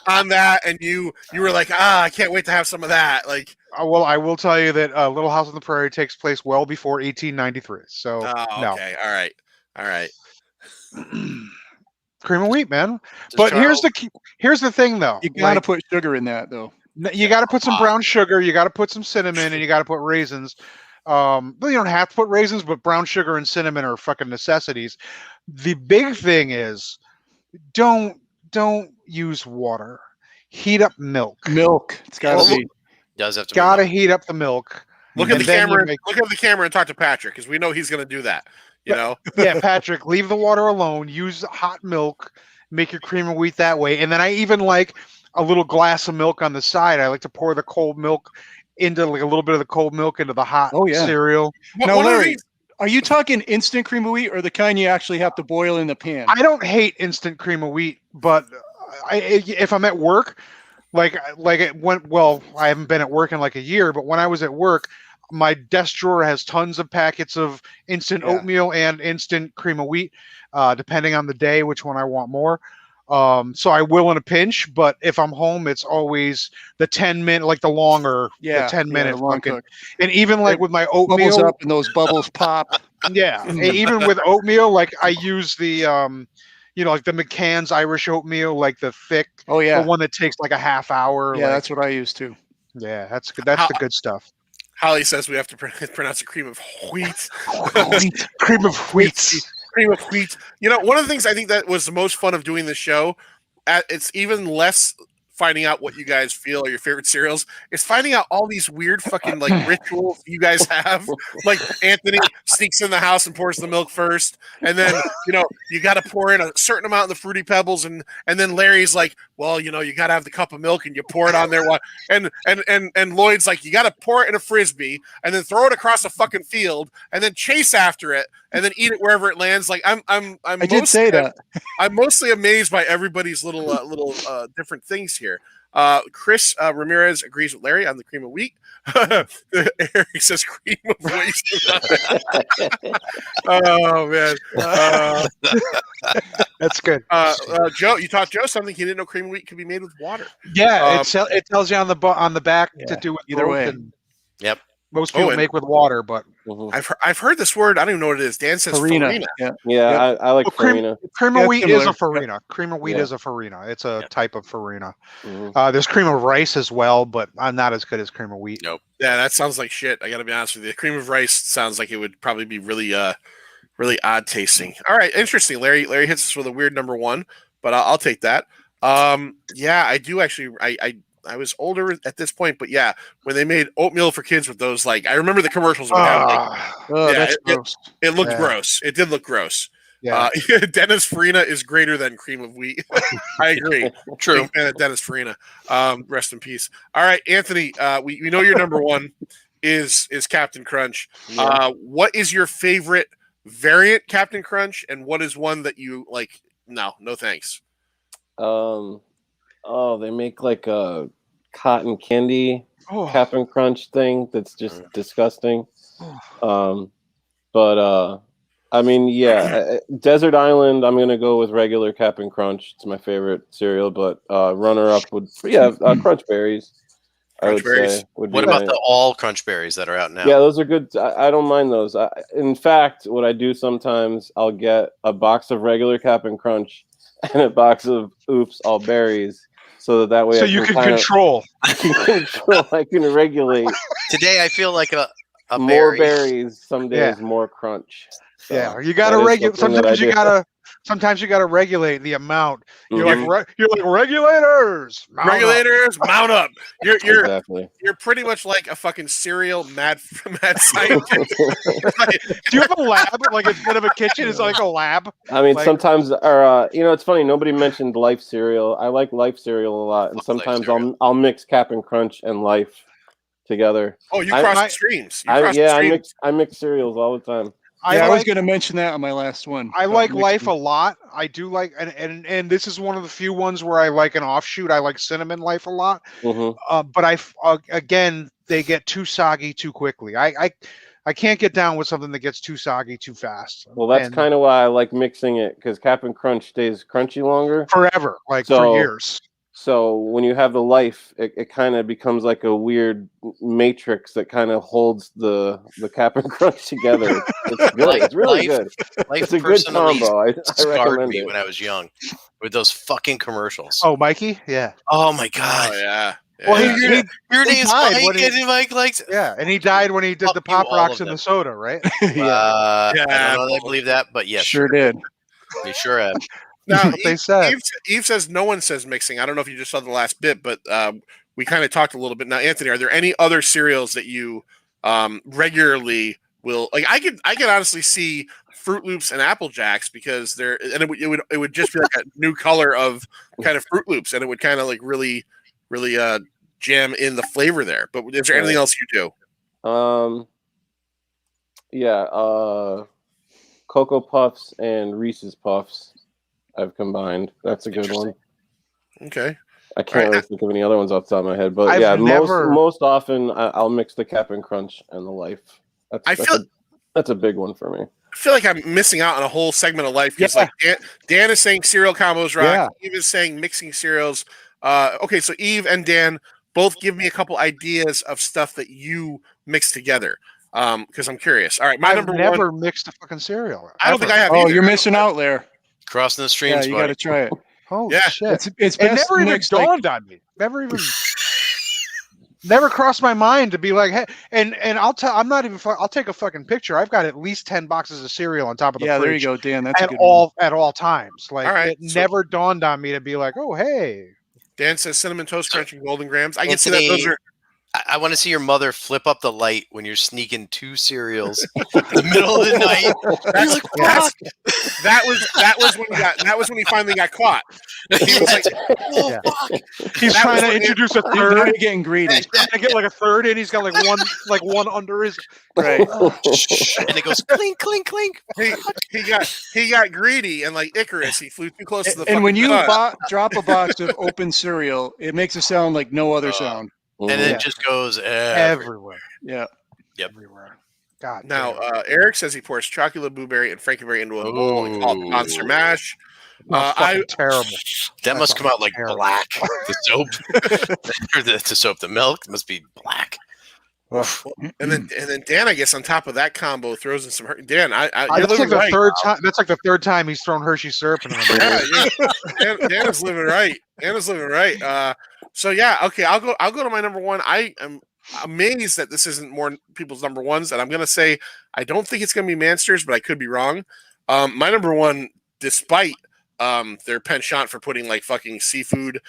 on that, and you were like, I can't wait to have some of that? Like, Well, I will tell you that Little House on the Prairie takes place well before 1893. So no. Okay, all right. Cream of Wheat, man. Does But Charles- here's the thing, though. You got to Like, put sugar in that, though. you got to put some brown sugar. You got to put some cinnamon, and you got to put raisins. But you don't have to put raisins, but brown sugar and cinnamon are fucking necessities. The big thing is, don't use water. Heat up milk. Milk. It's got to be. Does have to Gotta be heat up the milk. Look at And the then you camera. make- Look at the camera and talk to Patrick because we know he's going to do that. You know. Yeah, Patrick, leave the water alone. Use hot milk. Make your Cream of Wheat that way. And then I even like a little glass of milk on the side. I like to pour the cold milk into like a little bit of the cold milk into the hot cereal. Now, One of the Larry, things- are you talking instant cream of wheat or the kind you actually have to boil in the pan? I don't hate instant Cream of Wheat, but if I'm at work, like it went well. I haven't been at work in like a year, but when I was at work, my desk drawer has tons of packets of instant oatmeal and instant Cream of Wheat, depending on the day, which one I want more. So I will in a pinch, but if I'm home, it's always the 10-minute, like the longer, the 10-minute the long fucking. cook. And even like with my Bubbles oatmeal, up and those bubbles pop. yeah, and even with oatmeal, like I use the like the McCann's Irish oatmeal, like the thick, Oh yeah, the one that takes like a half hour. yeah, like, that's what I use too. yeah, that's good. That's the good stuff. Holly says we have to pronounce a cream of wheat. Cream of wheat. Cream of wheat. You know, one of the things I think that was the most fun of doing the show, it's even less finding out what you guys feel are your favorite cereals. It's finding out all these weird fucking like rituals you guys have. Like Anthony sneaks in the house and pours the milk first, and then you got to pour in a certain amount of the Fruity Pebbles, and then Larry's like, well, you got to have the cup of milk and you pour it on there. And Lloyd's like, you got to pour it in a Frisbee and then throw it across a fucking field and then chase after it and then eat it wherever it lands. Like I did say that. I'm mostly amazed by everybody's little different things here. Chris Ramirez agrees with Larry on the cream of wheat. Eric says cream of wheat. Oh man, That's good. Joe, you taught Joe something. He didn't know cream of wheat could be made with water. Yeah, it tells you on the back to Yeah, do it either way. and Yep. most people and- make with water, but I've heard this word. I don't even know what it is. Dan says Farina. farina. Yeah. Yeah, I like cream Farina. of Yeah, wheat is a similar. farina. Cream of wheat Yeah. is a farina. It's a type of farina. Mhm. There's cream of rice as well, but I'm not as good as cream of wheat. Nope. Yeah, that sounds like shit. I got to be honest with you. Cream of rice sounds like it would probably be really odd tasting. All right, interesting. Larry hits us with a weird number one, but I'll take that. Yeah, I do actually. I was older at this point, but yeah, when they made oatmeal for kids with those, like I remember the commercials. Would have, like, Oh, Yeah, that's gross. it looked Yeah. gross. It did look gross. Yeah. Dennis Farina is greater than cream of wheat. I agree. True. Big fan of Dennis Farina. Rest in peace. All right, Anthony. We know your number one is Captain Crunch. Yeah. What is your favorite variant Captain Crunch, and what is one that you like? No thanks. They make like a cotton candy Oh. Captain Crunch thing that's just disgusting. I mean, yeah, Desert Island. I'm gonna go with regular Captain Crunch. It's my favorite cereal, but runner up would Crunch Berries. I would Berries. say. Would What be about my- the all Crunch Berries that are out now? Yeah, those are good. I don't mind those. In fact, what I do sometimes, I'll get a box of regular Captain Crunch and a box of Oops All Berries, so that way So I you can kinda- control. I can regulate Today I feel like a more berry. berries. Some days Yeah. more crunch. So Yeah, you gotta that is regulate. something that Sometimes you gotta regulate the amount. You're Mhm. like regulators. Mount up." Regulators, mount up. You're Exactly. you're pretty much like a fucking cereal mad scientist. Do you have a lab? Like instead of a kitchen, it's like a lab. I mean, Like- sometimes, or it's funny. Nobody mentioned Life cereal. I like Life cereal a lot, and Love Life sometimes cereal. I'll mix Captain Crunch and Life together. Oh, you I- cross I- the streams. You cross the I streams. mix cereals all the time. Yeah, I was like going to mention that on my last one. I about like Life mixing. a lot. I do like, and this is one of the few ones where I like an offshoot. I like Cinnamon Life a lot. Hmm. But again, they get too soggy too quickly. I can't get down with something that gets too soggy too fast. Well, that's And kind of why I like mixing it, because Captain Crunch stays crunchy longer. forever, like So- for years. So when you have the Life, it kind of becomes like a weird matrix that kind of holds the Captain Crunch together. It's good. It's really Life- good. Life It's a good personally combo. I scarred recommend me it. when I was young with those fucking commercials. Oh, Mikey, yeah, Oh my god! Oh yeah. Well, Yeah. Your he name's died Mike, when he- and Mike likes. yeah, and he died when he did Fuck the you, Pop all Rocks of and them. the soda, right? Yeah, I Yeah. don't know if I believe that, but yes, sure did. we sure have. Now, what they said. Eve says no one says mixing. I don't know if you just saw the last bit, but we kind of talked a little bit. Now, Anthony, are there any other cereals that you regularly will like? I could honestly see Fruit Loops and Apple Jacks because it would just be like a new color of kind of Fruit Loops, and it would kind of like really jam in the flavor there. But is there anything else you do? Cocoa Puffs and Reese's Puffs I've combined. That's a good one. Okay. I can't Alright. really think of any other ones off the top of my head, but I've yeah, never- most often I'll mix the Captain Crunch and the Life. That's a big one for me. I feel like I'm missing out on a whole segment of life because Yeah. like Dan is saying cereal combos rock. Yeah. Eve is saying mixing cereals. Okay, so Eve and Dan both give me a couple ideas of stuff that you mix together. Because I'm curious. All right, my I've number never one. mixed a fucking cereal. I don't think I ever. have. Oh, either. you're missing out there. Crossing the Yeah, streams, you got to buddy. try it. Holy Yeah. shit! It's It best never even mixed, like- dawned on me. Never crossed my mind to be like, hey, and I'll tell. I'm not even. I'll take a fucking picture. I've got at least 10 boxes of cereal on top of the Yeah, there you fridge go, Dan. That's a at good one. at all times. Like All right, it so- never dawned on me to be like, oh hey, Dan says cinnamon toast crunch and golden grams. I can see that Anthony, those are. I want to see your mother flip up the light when you're sneaking 2 cereals in the middle of the night. You're like, fuck. That was when he finally got caught. He was like, Oh, Yeah. fuck. he's That trying was to what- introduce a Now third. you're getting greedy. He's trying to get like a third in. He's got like one under his. Right. And it goes clink, clink, clink. he got greedy and like Icarus, he flew too close to the. And when fucking you sun. drop a box of open cereal, it makes a sound like no other sound. And then Yeah. it just goes Everywhere. Yeah. Everywhere. God. Now, damn. Eric says he pours chocolate, blueberry, and Frankenberry into a bowl and calls it Monster Ooh. Mash. Oh, fucking terrible. That must come out like Terrible. black. The soap, or the soap, the milk must be black. And then Dan, I guess on top of that combo, throws in some. Dan, you're That's like living the right. third time. That's like the third time he's thrown Hershey syrup in him. Yeah, Dan is living right. Dan is living right. So yeah, okay. I'll go to my number one. I am amazed that this isn't more people's number ones, and I'm gonna say I don't think it's gonna be Mansters, but I could be wrong. My number one, despite their penchant for putting like fucking seafood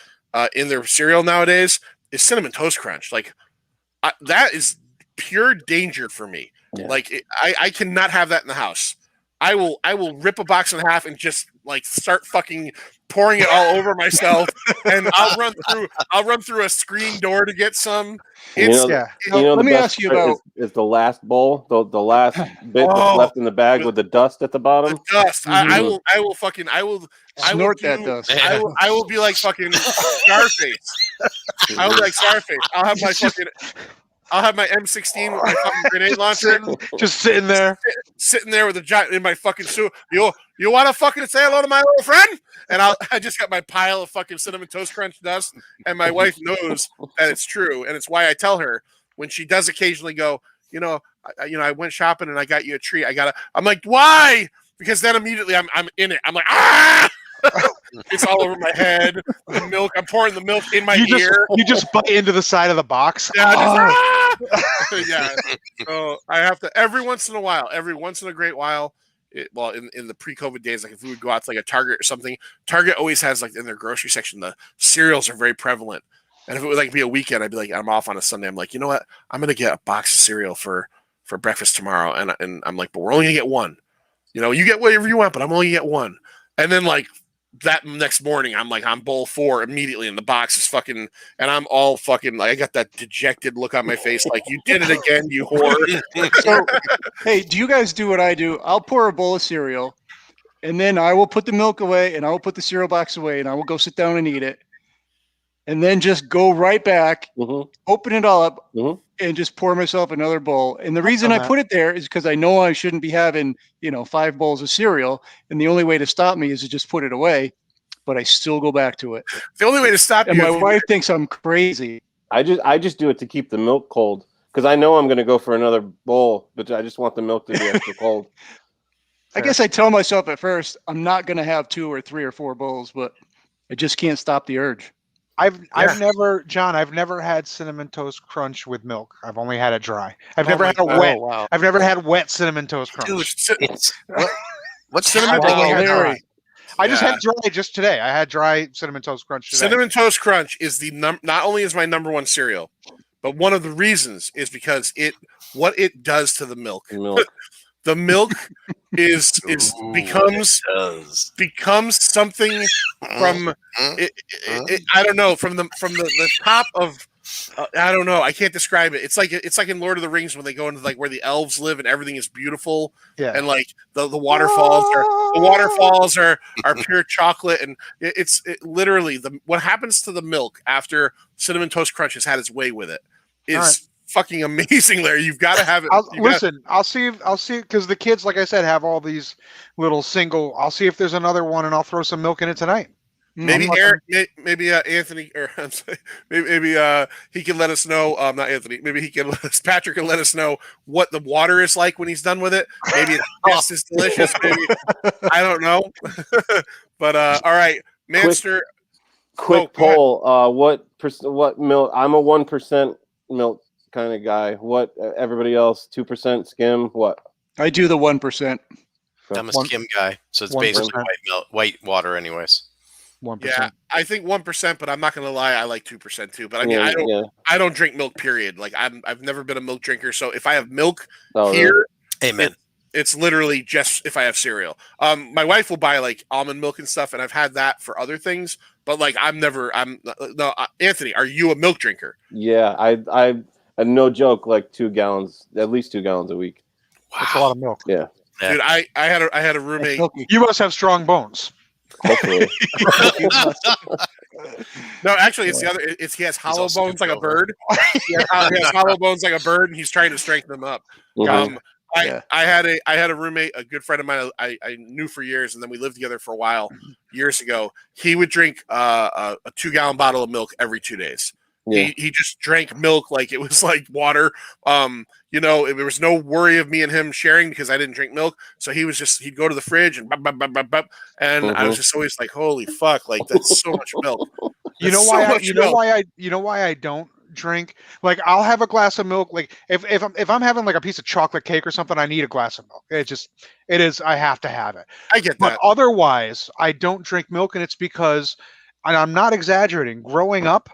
in their cereal nowadays, is Cinnamon Toast Crunch. Like that is pure danger for me. Yeah. Like I cannot have that in the house. I will rip a box in half and just like start fucking pouring it all over myself, and I'll run through a screen door to get some. It's Let me ask you about is the last bowl, the last bit that's left in the bag with the dust at the bottom. the dust. I will snort do, that dust. I will be like fucking Scarface. I will be like Scarface. I'll have my M16 with my fucking grenade launcher, just sitting there with a giant in my fucking suit. You want to fucking say hello to my little friend? And I just got my pile of fucking Cinnamon Toast Crunch dust, and my wife knows that it's true, and it's why I tell her when she does occasionally go, I went shopping and I got you a treat. I'm like, why? Because then immediately I'm in it. I'm like, ah! It's all over my head. The milk. I'm pouring the milk in my ear. You just bite into the side of the box. Yeah. Yeah. So I have to every once in a great while. In the pre-COVID days, like if we would go out to like a Target or something, Target always has like in their grocery section, the cereals are very prevalent. And if it would like be a weekend, I'd be like, I'm off on a Sunday. I'm like, you know what? I'm gonna get a box of cereal for breakfast tomorrow. And I'm like, but we're only gonna get one. You get whatever you want, but I'm only gonna get one. And then like that next morning, I'm like on bowl 4 immediately, and the box is fucking, and I'm all fucking like I got that dejected look on my face, like you did it again, you whore. So, hey, do you guys do what I do? I'll pour a bowl of cereal, and then I will put the milk away, and I will put the cereal box away, and I will go sit down and eat it, and then just go right back, open it all up, and just pour myself another bowl. And the reason I put it there is because I know I shouldn't be having 5 bowls of cereal, and the only way to stop me is to just put it away. But I still go back to it. The only way to stop and you. My wife thinks I'm crazy. I just do it to keep the milk cold because I know I'm going to go for another bowl, but I just want the milk to be extra cold. I guess I tell myself at first I'm not going to have 2 or 3 or 4 bowls, but I just can't stop the urge. I've never had Cinnamon Toast Crunch with milk. I've only had it dry. I've never had wet. Wow. I've never had wet Cinnamon Toast Crunch. What's Cinnamon Toast Crunch? I just had dry just today. I had dry Cinnamon Toast Crunch today. Cinnamon Toast Crunch is not only is my number one cereal, but one of the reasons is because what it does to the milk. The milk becomes something from I don't know, from the top of I don't know. I can't describe it. It's like in Lord of the Rings when they go into like where the elves live and everything is beautiful. Yeah. And like the waterfalls are pure chocolate, and it's literally what happens to the milk after Cinnamon Toast Crunch has had its way with it is fucking amazing. Larry, you've got to have it. I'll see because the kids, like I said, have all these little single. I'll see if there's another one, and I'll throw some milk in it tonight. Maybe Anthony, or maybe he can let us know. Not Anthony. Maybe Patrick can let us know what the water is like when he's done with it. Maybe it's just as delicious. Maybe I don't know. But all right, Manster. Quick poll. What milk? I'm a 1% milk kind of guy. What everybody else? 2% skim. What? I do the 1%. I'm a skim guy, so it's basically white water, anyways. 1%. Yeah, I think 1%, but I'm not gonna lie, I like 2% too. But I mean, I don't drink milk. Period. Like I've never been a milk drinker, so if I have milk here, amen. It's literally just if I have cereal. My wife will buy like almond milk and stuff, and I've had that for other things. But like Anthony, are you a milk drinker? Yeah, I no joke, like 2 gallons, at least 2 gallons a week. Wow. That's a lot of milk. Yeah. Dude, I had a roommate. You must have strong bones. Hopefully. No, actually, it's the other. He has hollow bones like a bird. He has hollow bones like a bird, and he's trying to strengthen them up. Mm-hmm. I had a roommate, a good friend of mine. I knew for years, and then we lived together for a while. Years ago, he would drink a 2-gallon bottle of milk every 2 days. Yeah. He just drank milk like it was like water. There was no worry of me and him sharing because I didn't drink milk. So he'd go to the fridge and I was just always like, holy fuck, like that's so much milk. You know why I don't drink? Like I'll have a glass of milk. Like if I'm having like a piece of chocolate cake or something, I need a glass of milk. I have to have it. I get that. But otherwise, I don't drink milk, and it's because, and I'm not exaggerating, growing up,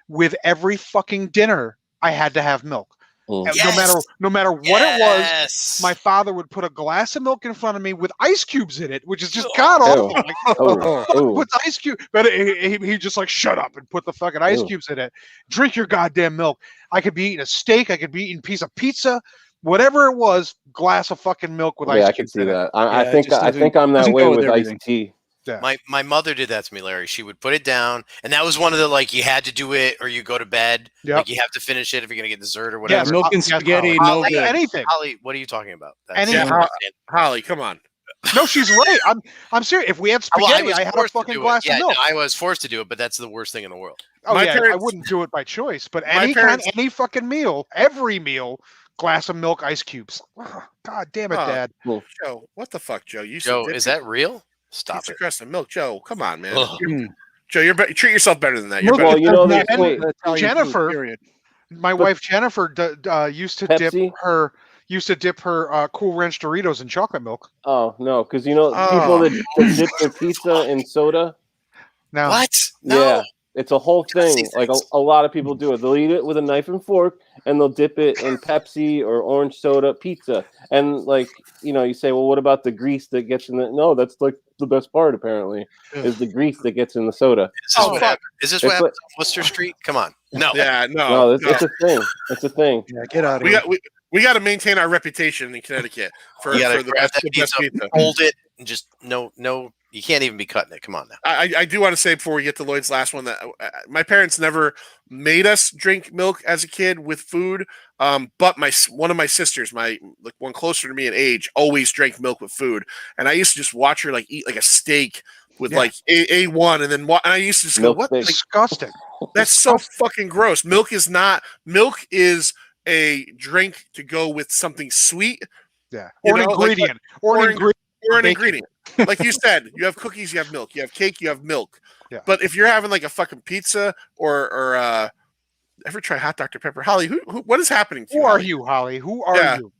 with every fucking dinner, I had to have milk. Mm. And no matter what it was, my father would put a glass of milk in front of me with ice cubes in it, which is just god awful. Puts ice cube, but he just like shut up and put the fucking ice cubes in it. Drink your goddamn milk. I could be eating a steak. I could be eating a piece of pizza. Whatever it was, glass of fucking milk with ice cubes. I can see that. I think I'm that way with iced tea. Yeah. My mother did that to me, Larry. She would put it down, and that was one of the like you had to do it or you go to bed. Yep. Like you have to finish it if you're gonna get dessert or whatever. Yeah, milk and spaghetti, no good. Anything. Holly, what are you talking about? Anything. Holly, come on. No, she's right. I'm serious. If we had spaghetti, I had a fucking glass of milk. No, I was forced to do it, but that's the worst thing in the world. Oh, I wouldn't do it by choice, but any fucking meal, every meal, glass of milk, ice cubes. God damn it, Dad. Joe, what the fuck, Joe? Joe, is that real? Stop pizza it. crust and milk, Joe. Come on, man. Joe, treat yourself better than that. Well, you know, Jennifer, my wife Jennifer, used to dip her Cool Ranch Doritos in chocolate milk. Oh no, because you know people that dip their pizza in soda. No. What? No. Yeah, it's a whole thing. Like a lot of people do it. They'll eat it with a knife and fork, and they'll dip it in Pepsi or orange soda pizza. And like you say, well, what about the grease that gets in the? No, that's like the best part. Apparently, is the grease that gets in the soda. Is this what happened on Worcester Street? Come on. No. Yeah, no. It's a thing. It's a thing. Yeah, get out of here. We got to maintain our reputation in Connecticut for the best pizza. Hold it and just no. You can't even be cutting it. Come on now. I do want to say before we get to Lloyd's last one that my parents never made us drink milk as a kid with food. But one of my sisters, one closer to me in age, always drank milk with food, and I used to just watch her eat like a steak with like A1, and then I used to just go, "What? Disgusting! That's so fucking gross." Milk is a drink to go with something sweet. Yeah, or an ingredient. Or an ingredient. Like you said, you have cookies, you have milk, you have cake, you have milk. Yeah. But if you're having like a fucking pizza or ever try hot Dr. Pepper? Holly, what is happening to you? Who are you, Holly? Who are you?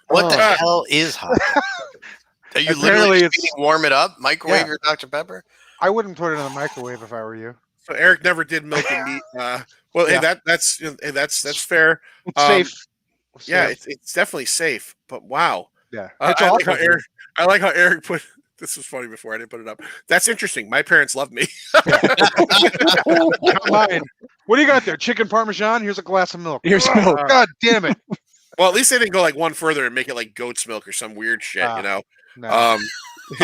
What the hell is hot? Are you literally warm it up, microwave your Dr. Pepper? I wouldn't put it in the microwave if I were you. So Eric never did milk and meat. That's fair. It's safe. Yeah, it's definitely safe. But wow. Yeah, I like how Eric put. This was funny before I didn't put it up. That's interesting. My parents love me. Mine. What do you got there? Chicken Parmesan? Here's a glass of milk. Here's milk. God damn it. Well, at least they didn't go like one further and make it like goat's milk or some weird shit, No.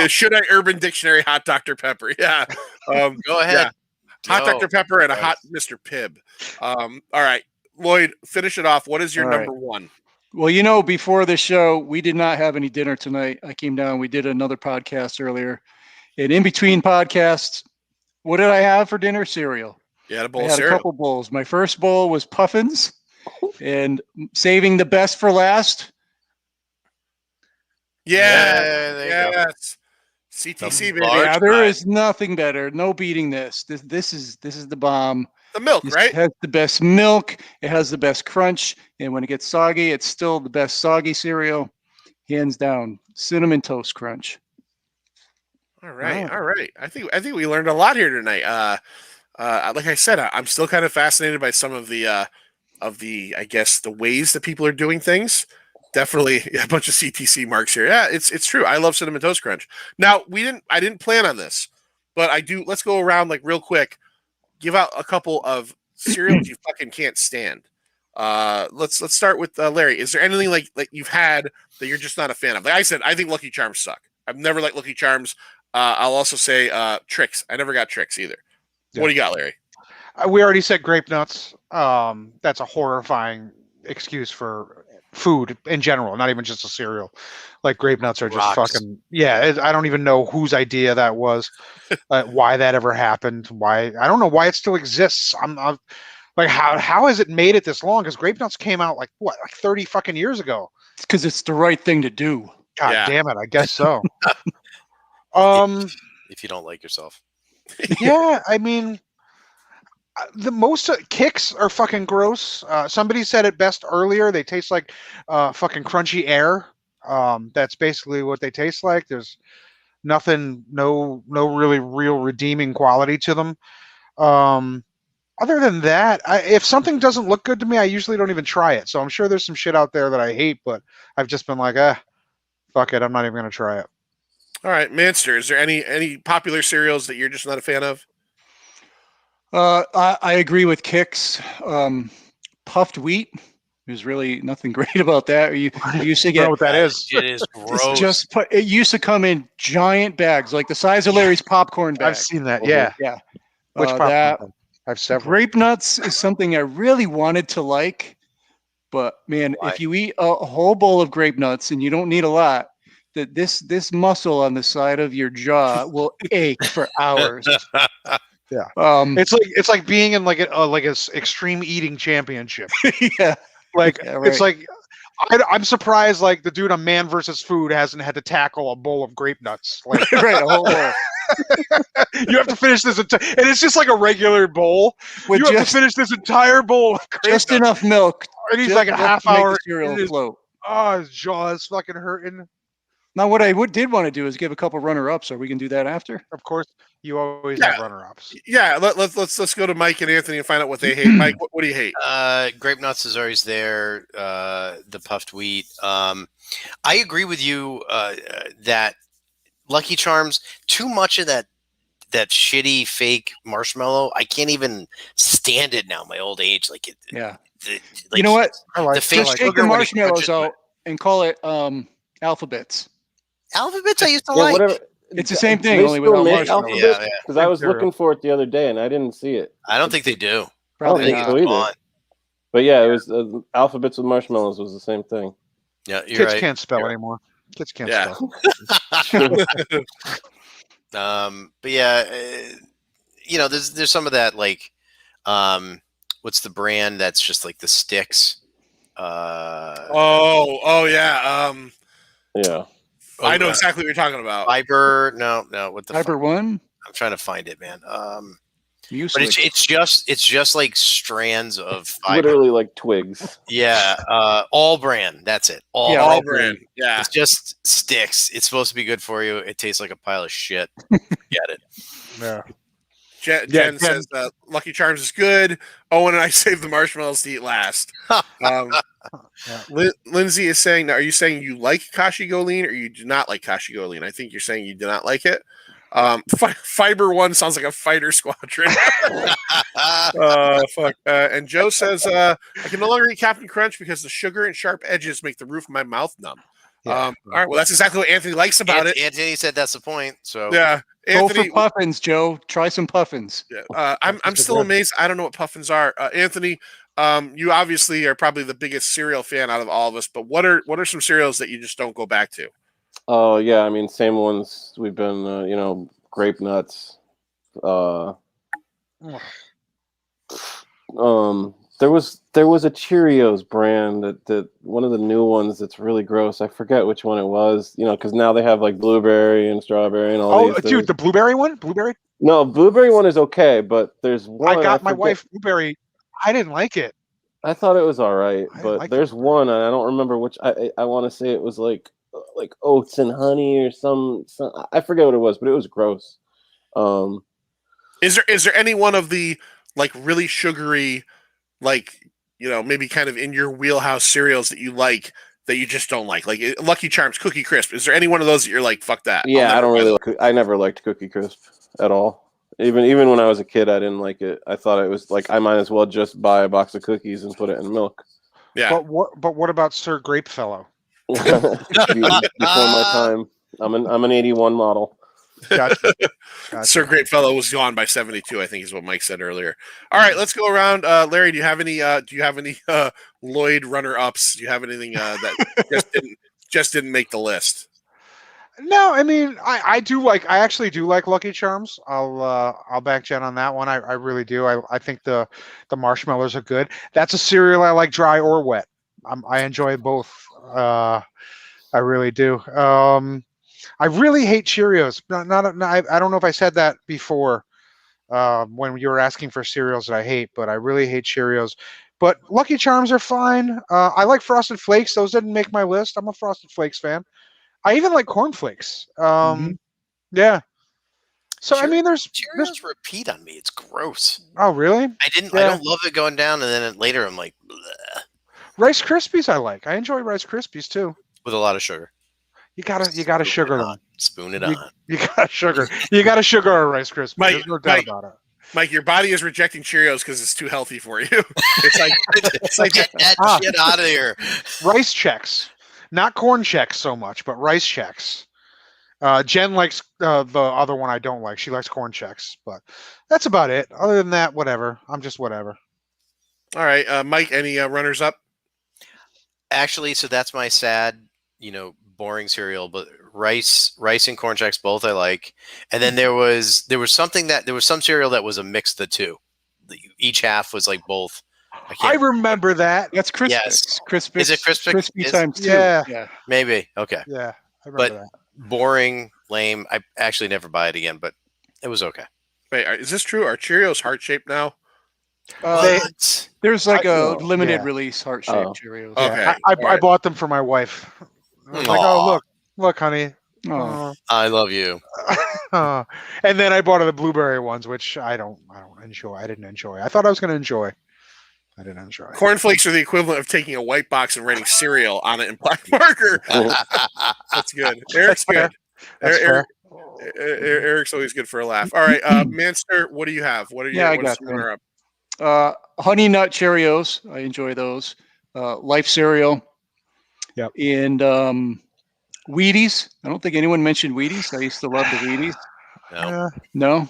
Should I Urban Dictionary hot Dr. Pepper? Yeah. Go ahead. Yeah. Hot Dr. Pepper and a hot Mr. Pibb. All right. Lloyd, finish it off. What is your number one? Well, before the show, we did not have any dinner tonight. I came down. We did another podcast earlier. And in between podcasts, what did I have for dinner? Cereal. You had a bowl I of had cereal? a couple bowls. My first bowl was Puffins, and saving the best for last. Yes. CTC, baby. Yeah, there is nothing better. No beating this. This is the bomb. The milk, right? It has the best milk. It has the best crunch. And when it gets soggy, it's still the best soggy cereal. Hands down. Cinnamon Toast Crunch. All right. I think we learned a lot here tonight. Like I said, I'm still kind of fascinated by some of the I guess the ways that people are doing things. Definitely a bunch of CTC marks here. Yeah, it's true. I love Cinnamon Toast Crunch. Now I didn't plan on this, but I do. Let's go around like real quick. Give out a couple of cereals you fucking can't stand. Let's start with Larry. Is there anything like you've had that you're just not a fan of? Like I said, I think Lucky Charms suck. I've never liked Lucky Charms. I'll also say Trix. I never got Trix either. Yeah. What do you got, Larry? We already said grape nuts. That's a horrifying excuse for food in general, not even just a cereal. Like grape nuts are just fucking I don't even know whose idea that was, why that ever happened. Why I don't know why it still exists. I'm like how has it made it this long? Because grape nuts came out like 30 fucking years ago. It's because it's the right thing to do. God damn it, I guess so. If you don't like yourself. Yeah, I mean, the most Kicks are fucking gross. Somebody said it best earlier. They taste like fucking crunchy air. That's basically what they taste like. There's nothing, no really real redeeming quality to them. other than that, if something doesn't look good to me, I usually don't even try it. So I'm sure there's some shit out there that I hate, but I've just been like, fuck it, I'm not even gonna try it. All right, Manster, is there any popular cereals that you're just not a fan of? I agree with Kix. Puffed wheat. There's really nothing great about that. You used to I don't know get what that is. It is gross. it used to come in giant bags, like the size of Larry's popcorn bag. I've seen that. Yeah. Yeah. Which that popcorn? I have several. grape nuts is something I really wanted to like, but man, Why? if you eat a whole bowl of grape nuts and you don't need a lot, that this muscle on the side of your jaw will ache for hours. Yeah. It's like being in like a extreme eating championship. Yeah. Like Yeah, right. it's like I'm surprised like the dude on Man vs. Food hasn't had to tackle a bowl of grape nuts. Like Right, a whole bowl. you have to finish this and it's just like a regular bowl. With You have to just, finish this entire bowl of grape just nuts. enough milk. And he's just like a enough half to make the hour. cereal in his- float. Oh, his jaw is fucking hurting. Now, what I did want to do is give a couple runner-ups, so we can do that after. Of course, you always Yeah. have runner-ups. Yeah, let's go to Mike and Anthony and find out what they hate. Mike, what do you hate? Grape nuts is always there. The puffed wheat. I agree with you that Lucky Charms, too much of that shitty fake marshmallow. I can't even stand it now. My old age, like it. Yeah. Like, You know what? I like The fake Just like take sugar the when it marshmallows crunches, but- out and call it alphabets. Alphabets I used to Yeah, like. whatever. It's the same thing, They only still without make marshmallows. alphabets? Yeah, yeah. Because I was Cereal. looking for it the other day and I didn't see it. I don't think they do. Probably think not. so either. Gone. But yeah, it was alphabets with marshmallows was the same thing. Yeah, you're kids right. can't spell You're anymore. Kids can't Yeah. spell. But yeah, there's some of that like, what's the brand that's just like the sticks? Oh yeah. Yeah. I know exactly what you're talking about. Fiber. No. What the? Hyper Fuck? One, I'm trying to find it, man. But Muesli. it's just like strands of fiber. Literally like twigs. Yeah. All brand. That's it. All Yeah, All brand. brand. Yeah. It's just sticks. It's supposed to be good for you. It tastes like a pile of shit. Get it? Yeah. Jen Jen. says Lucky Charms is good. Owen and I saved the marshmallows to eat last. Lindsay is saying, now, are you saying you like Kashi Goleen or you do not like Kashi Goleen? I think you're saying you do not like it. Fiber One sounds like a fighter squadron. Fuck. And Joe says, I can no longer eat Captain Crunch because the sugar and sharp edges make the roof of my mouth numb. Yeah. All right. Well, that's exactly what Anthony likes about it. Anthony said that's the point. So Yeah. Go Anthony, for puffins, Joe. Try some puffins. I'm still amazed. I don't know what puffins are. Anthony, you obviously are probably the biggest cereal fan out of all of us, but what are some cereals that you just don't go back to? Oh yeah, I mean same ones we've been grape nuts. There was a Cheerios brand that one of the new ones that's really gross. I forget which one it was. Because now they have like blueberry and strawberry and all Oh, these dude, things. the blueberry one? Blueberry? No, blueberry one is okay, but there's one. I got my forget- wife blueberry. I didn't like it. I thought it was all right, I but like there's one, and I don't remember which. I want to say it was like oats and honey or some. I forget what it was, but it was gross. Is there any one of the like really sugary, like maybe kind of in your wheelhouse cereals that you like that you just don't like Lucky Charms, Cookie Crisp? Is there any one of those that you're like, fuck that? Yeah, I don't really. I never liked Cookie Crisp at all. Even when I was a kid, I didn't like it. I thought it was like I might as well just buy a box of cookies and put it in milk. Yeah. But what about Sir Grapefellow? Before my time, I'm an 81 model. Gotcha. Sir Great Fellow was gone by 72, I think is what Mike said earlier. All right, let's go around. Larry, do you have any Lloyd runner-ups? Do you have anything that just didn't make the list? No, I mean I actually do like Lucky Charms. I'll back Jen on that one. I really do. I think the marshmallows are good. That's a cereal I like dry or wet. I enjoy both. I really do. I really hate Cheerios. I don't know if I said that before when you were asking for cereals that I hate, but I really hate Cheerios. But Lucky Charms are fine. I like Frosted Flakes. Those didn't make my list. I'm a Frosted Flakes fan. I even like Corn Flakes. Yeah. So I mean, there's Cheerios repeat on me. It's gross. Oh, really? I Yeah. don't love it going down, and then later I'm like, bleh, Rice Krispies I like. I enjoy Rice Krispies too. with a lot of sugar. You gotta sugar them. Spoon it You- on. You gotta sugar. You gotta sugar a Rice Krispie. Mike, There's no doubt Mike. about it. Mike, your body is rejecting Cheerios because it's too healthy for you. It's like Get that Ah. shit out of here. Rice checks, not corn checks so much, but rice checks. Jen likes the other one I don't like. She likes corn checks, but that's about it. Other than that, whatever. I'm just whatever. all right, Mike. Any runners up? Actually, so that's my sad, boring cereal. But rice and corn checks both I like. And then there was some cereal that was a mix of the two. Each half was like both. I remember that. That's Crispix. Yes. Crispix. Is it Crispix? Crispy Is- times 2. Yeah. Yeah. Maybe. Okay. Yeah, I remember But that. boring, lame. I actually never buy it again, but it was okay. Wait, is this true? Are Cheerios heart shaped now? What? There's like a no, limited yeah. release heart-shaped Oh. Cheerios. Oh. Yeah, Okay, I all right. bought them for my wife. I was like, Aw. oh look, honey. Oh. I love you. And then I bought her the blueberry ones, which I don't enjoy. I didn't enjoy. I thought I was going to enjoy. I didn't enjoy. Cornflakes are the equivalent of taking a white box and writing cereal on it in black marker. That's good. Eric's good. That's fair. Eric's always good for a laugh. All right, Manster, what do you have? What are you? Yeah, I what's got the runner up? Honey Nut Cheerios. I enjoy those. Life cereal. Yep. And Wheaties. I don't think anyone mentioned Wheaties. I used to love the Wheaties. No. No.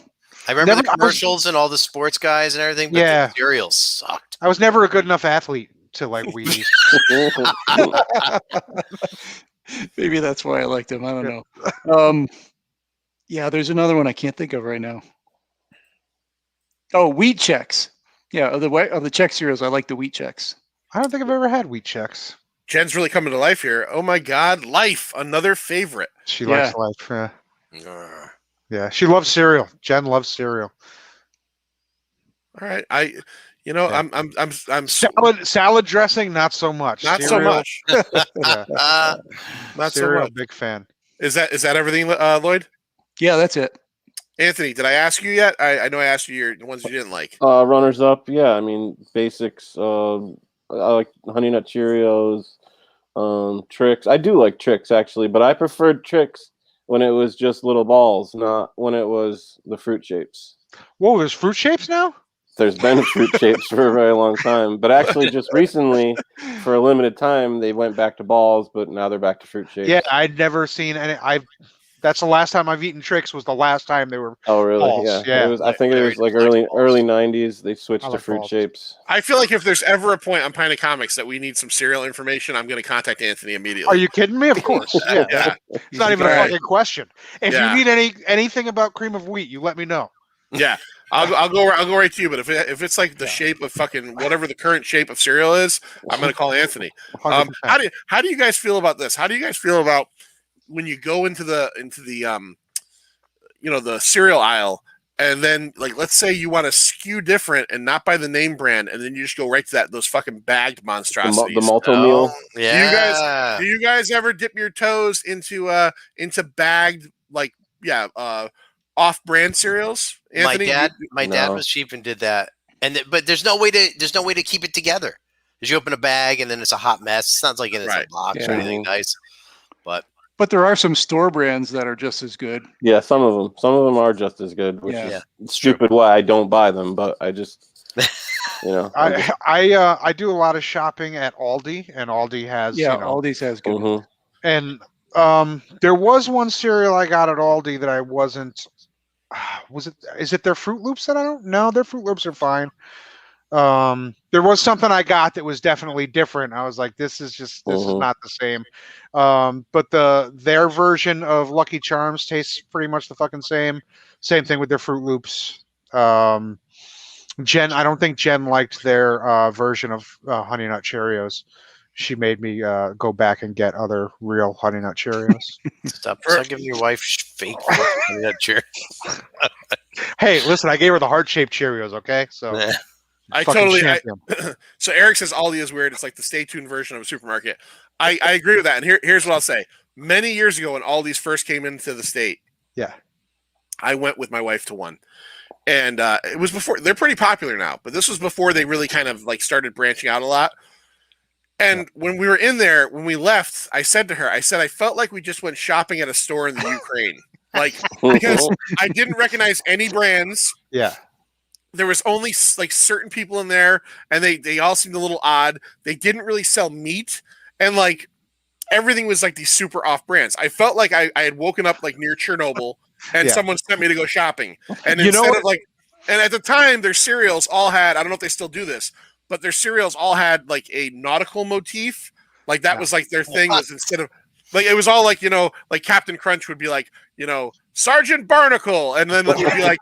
I remember Never- the commercials and all the sports guys and everything, but Yeah. the cereals sucked. I was never a good enough athlete to like Wheaties. Maybe that's why I liked them. I don't know. Yeah, there's another one I can't think of right now. Oh, Wheat Checks. Yeah, of the Chex cereals, I like the Wheat Checks. I don't think I've ever had wheat checks. Jen's really coming to life here. Oh my God, Life, another favorite. She Yeah. likes life. Yeah. Ugh. Yeah, she loves cereal. Jen loves cereal. All right, Yeah. I'm Salad dressing, not so much. not so Cereal, much. Yeah, Not so cereal, much. big fan. Is that everything, Lloyd? Yeah, that's it. Anthony, did I ask you yet? I know I asked you the ones you didn't like. Runners up, yeah. I mean, basics. I like Honey Nut Cheerios, Trix. I do like Trix actually, but I preferred Trix when it was just little balls, not when it was the fruit shapes. Whoa, there's fruit shapes now? There's been fruit shapes for a very long time, but actually, just recently, for a limited time, they went back to balls, but now they're back to fruit shapes. Yeah, I'd never seen any. That's the last time I've eaten Trix. Was the last time they were. Oh, really? Balls, Yeah. yeah. It was. I think it Very was like like early balls. 90s. They switched I to like fruit balls. shapes. I feel like if there's ever a point on Pina Comics that we need some cereal information, I'm going to contact Anthony immediately. Are you kidding me? Of course. Yeah. Yeah, It's not even a Right. fucking question. If Yeah. you need anything about cream of wheat, you let me know. yeah. I'll go right to you. But if it's like the shape of fucking whatever the current shape of cereal is, I'm going to call Anthony. 100%. How do you guys feel about this? How do you guys feel about when you go into the the cereal aisle, and then like let's say you want to skew different and not buy the name brand, and then you just go right to those fucking bagged monstrosities. The malto meal. Yeah. Do you guys ever dip your toes into bagged off-brand cereals? Anthony, My dad No. was cheap and did that. But there's no way to keep it together. Because you open a bag and then it's a hot mess. It sounds like it's Right. a box Yeah. or anything nice. But But there are some store brands that are just as good. Yeah, some of them are just as good, which Yeah. is stupid why I don't buy them, but I just I do a lot of shopping at Aldi, and Aldi has Yeah, Aldi's has good. Mhm. and there was one cereal I got at Aldi that I wasn't. Is it their Fruit Loops that I don't know? Their Fruit Loops are fine. There was something I got that was definitely different. I was like, this is not the same. But their version of Lucky Charms tastes pretty much the fucking same. Same thing with their Fruit Loops. I don't think Jen liked their version of Honey Nut Cheerios. She made me go back and get other real Honey Nut Cheerios. stop giving your wife fake that chair. Hey, listen, I gave her the heart-shaped Cheerios, okay? So I fucking totally. champion. So Eric says Aldi is weird. It's like the stay tuned version of a supermarket. I agree with that. And here's what I'll say. Many years ago, when Aldi's first came into the state, Yeah. I went with my wife to one. And it was before, they're pretty popular now, but this was before they really kind of like started branching out a lot. And when we were in there, when we left, I said to her, I felt like we just went shopping at a store in the Ukraine. Like, because I didn't recognize any brands. Yeah. There was only like certain people in there, and they all seemed a little odd. They didn't really sell meat, and like everything was like these super off brands. I felt like I had woken up like near Chernobyl, and someone sent me to go shopping. And instead of like, and at the time, their cereals all had, I don't know if they still do this, but their cereals all had like a nautical motif. Like that was like their thing, was instead of like, it was all like, you know, like Captain Crunch would be like, you know, Sergeant Barnacle. And then it would be like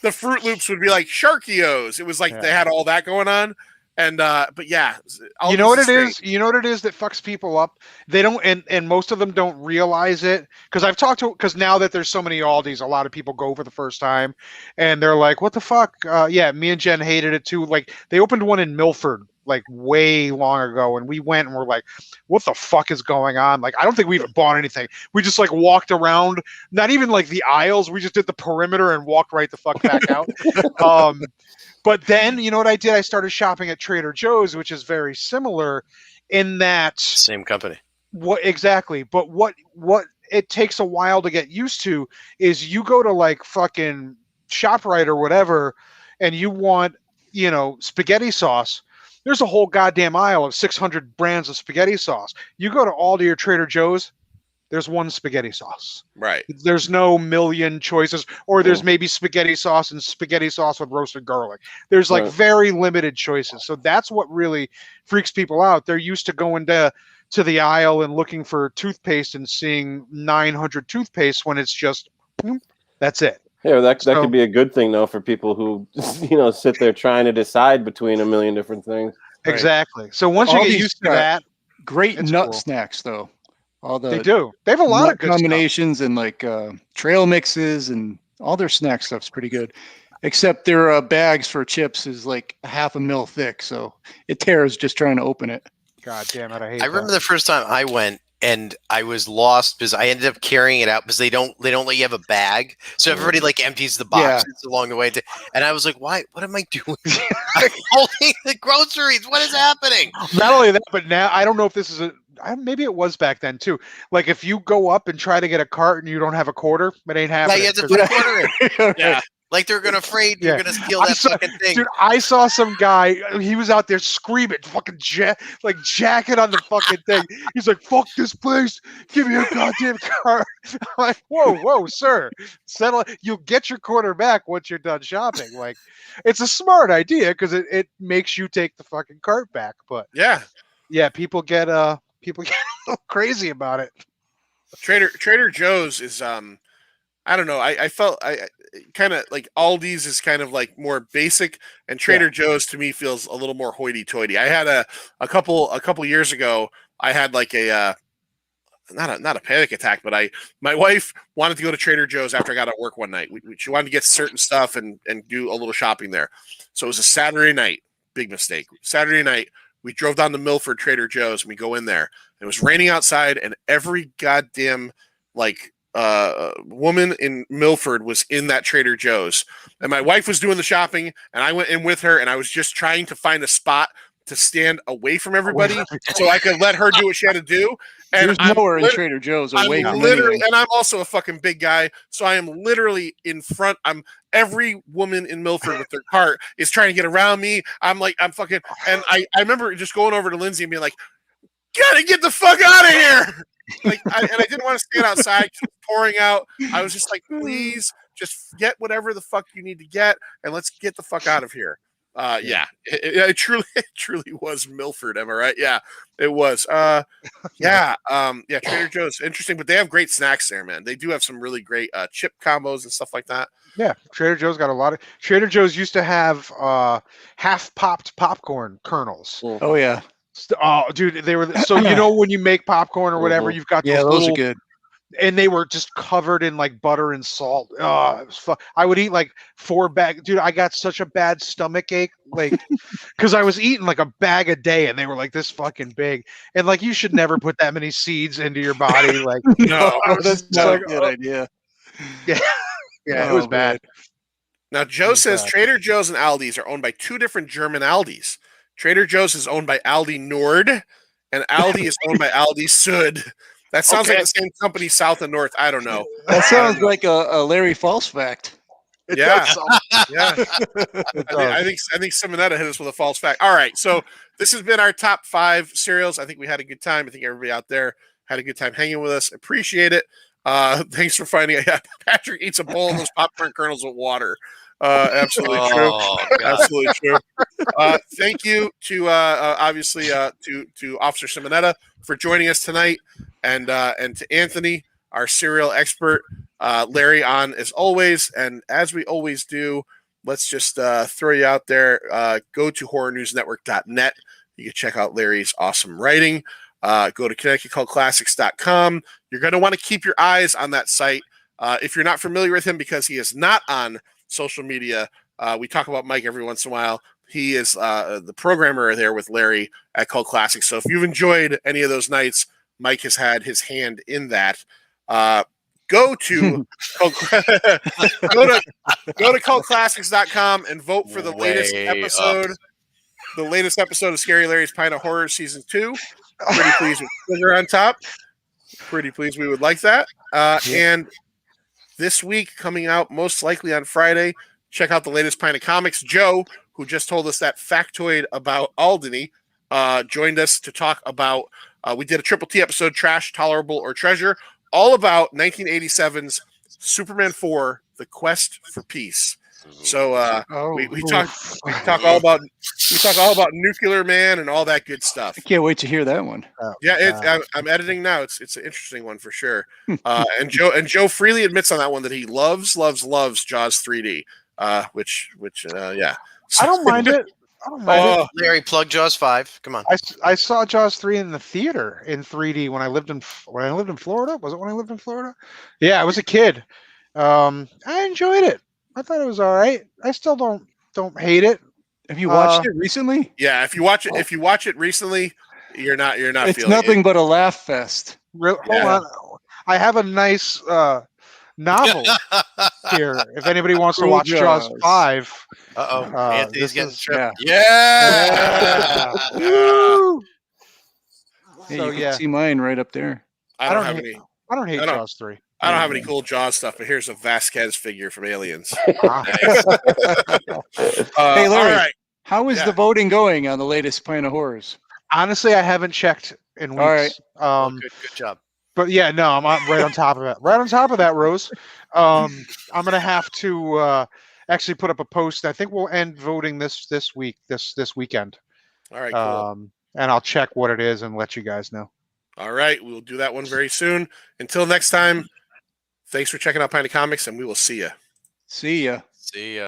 the Fruit Loops would be like Sharkios. It was like they had all that going on. And but yeah, you know what it is? You know what it is that fucks people up? They don't, and most of them don't realize it. Because I've talked to, because now that there's so many Aldis, a lot of people go for the first time, and they're like, "What the fuck?" Yeah, me and Jen hated it too. Like they opened one in Milford like way long ago, and we went and we're like, "What the fuck is going on?" Like I don't think we even bought anything. We just like walked around, not even like the aisles. We just did the perimeter and walked right the fuck back out. But then, you know what I did? I started shopping at Trader Joe's, which is very similar in that same company. What exactly? But what it takes a while to get used to is you go to like fucking ShopRite or whatever, and you want, you know, spaghetti sauce. There's a whole goddamn aisle of 600 brands of spaghetti sauce. You go to Aldi or Trader Joe's, there's one spaghetti sauce. Right. There's no million choices, or there's maybe spaghetti sauce and spaghetti sauce with roasted garlic. There's like very limited choices. So that's what really freaks people out. They're used to going to the aisle and looking for toothpaste and seeing 900 toothpaste when it's just, that's it. Yeah, that could be a good thing though for people who, you know, sit there trying to decide between a million different things. Exactly. So once you get used to that, great nut snacks though. All they do. They have a lot of good combinations and like trail mixes, and all their snack stuff's pretty good. Except their bags for chips is like half a mil thick, so it tears just trying to open it. God damn it! I hate. I remember the first time I went and I was lost because I ended up carrying it out because they don't let you have a bag, so everybody like empties the boxes along the way. And I was like, why? What am I doing? I'm holding the groceries. What is happening? Not only that, but now I don't know if this is maybe it was back then too. Like if you go up and try to get a cart and you don't have a quarter, it ain't happening. Yeah, you have to put a quarter in. Yeah. Like they're gonna afraid you're gonna steal that fucking thing. Dude, I saw some guy. He was out there screaming, fucking jacket on the fucking thing. He's like, "Fuck this place! Give me a goddamn car!" I'm like, whoa, sir, settle. You'll get your quarter back once you're done shopping. Like, it's a smart idea because it makes you take the fucking cart back. But yeah, people get a little crazy about it. Trader Joe's is I don't know. I felt I kind of like Aldi's is kind of like more basic, and Trader Joe's to me feels a little more hoity-toity. I had a couple years ago. I had like a not a panic attack, but my wife wanted to go to Trader Joe's after I got out of work one night. She wanted to get certain stuff and do a little shopping there. So it was a Saturday night. Big mistake. Saturday night, we drove down to Milford Trader Joe's and we go in there. It was raining outside, and every goddamn like woman in Milford was in that Trader Joe's, and my wife was doing the shopping, and I went in with her, and I was just trying to find a spot to stand away from everybody so I could let her do what she had to do. And there's nowhere in Trader Joe's away from literally, and I'm also a fucking big guy, so I am literally in front. Every woman in Milford with their cart is trying to get around me. I'm fucking, and I remember just going over to Lindsay and being like, "Gotta get the fuck out of here!" And I didn't want to stand outside because it was pouring out. I was just like, please, just get whatever the fuck you need to get, and let's get the fuck out of here. It truly was Milford. Am I right? Yeah, it was. Trader Joe's, interesting, but they have great snacks there, man. They do have some really great chip combos and stuff like that. Yeah, Trader Joe's got a lot of. Trader Joe's used to have half popped popcorn kernels. Oh yeah. Oh, dude, they were so you know when you make popcorn or whatever, you've got those are good, and they were just covered in like butter and salt. Oh, it was I would eat like 4 bags, dude. I got such a bad stomach ache, like because I was eating like a bag a day, and they were like this fucking big, and like you should never put that many seeds into your body. Like, no, that's not a good idea. Yeah. Yeah, it was bad. Now, Joe says bad. Trader Joe's and Aldi's are owned by two different German Aldis. Trader Joe's is owned by Aldi Nord, and Aldi is owned by Aldi Sud. That sounds like the same company, south and north. I don't know. That sounds like a Larry false fact. Yeah. I think Simonetta hit us with a false fact. All right, so this has been our top 5 cereals. I think we had a good time. I think everybody out there had a good time hanging with us. Appreciate it. Thanks for finding it. Yeah, Patrick eats a bowl of those popcorn kernels with water. Absolutely true. Absolutely true. Thank you to obviously to Officer Simonetta for joining us tonight, and to Anthony, our cereal expert, Larry on as always. And as we always do, let's just throw you out there. Go to horrornewsnetwork.net. You can check out Larry's awesome writing. Go to ConnecticutCultClassics.com. You're going to want to keep your eyes on that site. If you're not familiar with him because he is not on social media, we talk about Mike every once in a while. He is the programmer there with Larry at Cult Classics. So if you've enjoyed any of those nights, Mike has had his hand in that. Go to go to cultclassics.com and vote for the latest episode. The latest episode of Scary Larry's Pint of Horror Season 2. Pretty pleased with sugar on top. Pretty pleased we would like that. And this week, coming out most likely on Friday, check out the latest Pint of Comics. Joe, who just told us that factoid about Alderney, joined us to talk about, we did a Triple T episode, Trash, Tolerable, or Treasure, all about 1987's Superman 4, The Quest for Peace. So we talk all about Nuclear Man and all that good stuff. I can't wait to hear that one. I'm editing now. It's an interesting one for sure. And Joe freely admits on that one that he loves Jaws 3D. Which yeah. I don't mind it. I don't mind it. Larry, plug Jaws 5. Come on. I saw Jaws 3 in the theater in 3D when I lived in Florida. Was it when I lived in Florida? Yeah, I was a kid. I enjoyed it. I thought it was all right. I still don't hate it. Have you watched it recently? Yeah, if you watch it recently, you're not It's feeling nothing it. but a laugh fest. Hold on. I have a nice novel here. If anybody wants to watch Jaws 5. Anthony's getting tripped. Yeah. Woo! Hey, you can see mine right up there. I don't hate Jaws 3. I don't have any cool Jaws stuff, but here's a Vasquez figure from Aliens. Hey, Larry, all right. how is the voting going on the latest Pint of Horrors? Honestly, I haven't checked in weeks. All right. Good job. But yeah, no, I'm right on top of it. Right on top of that, Rose. I'm gonna have to actually put up a post. I think we'll end voting this weekend. All right, cool. And I'll check what it is and let you guys know. All right, we'll do that one very soon. Until next time, thanks for checking out Pint of Comics, and we will see you. See ya. See ya.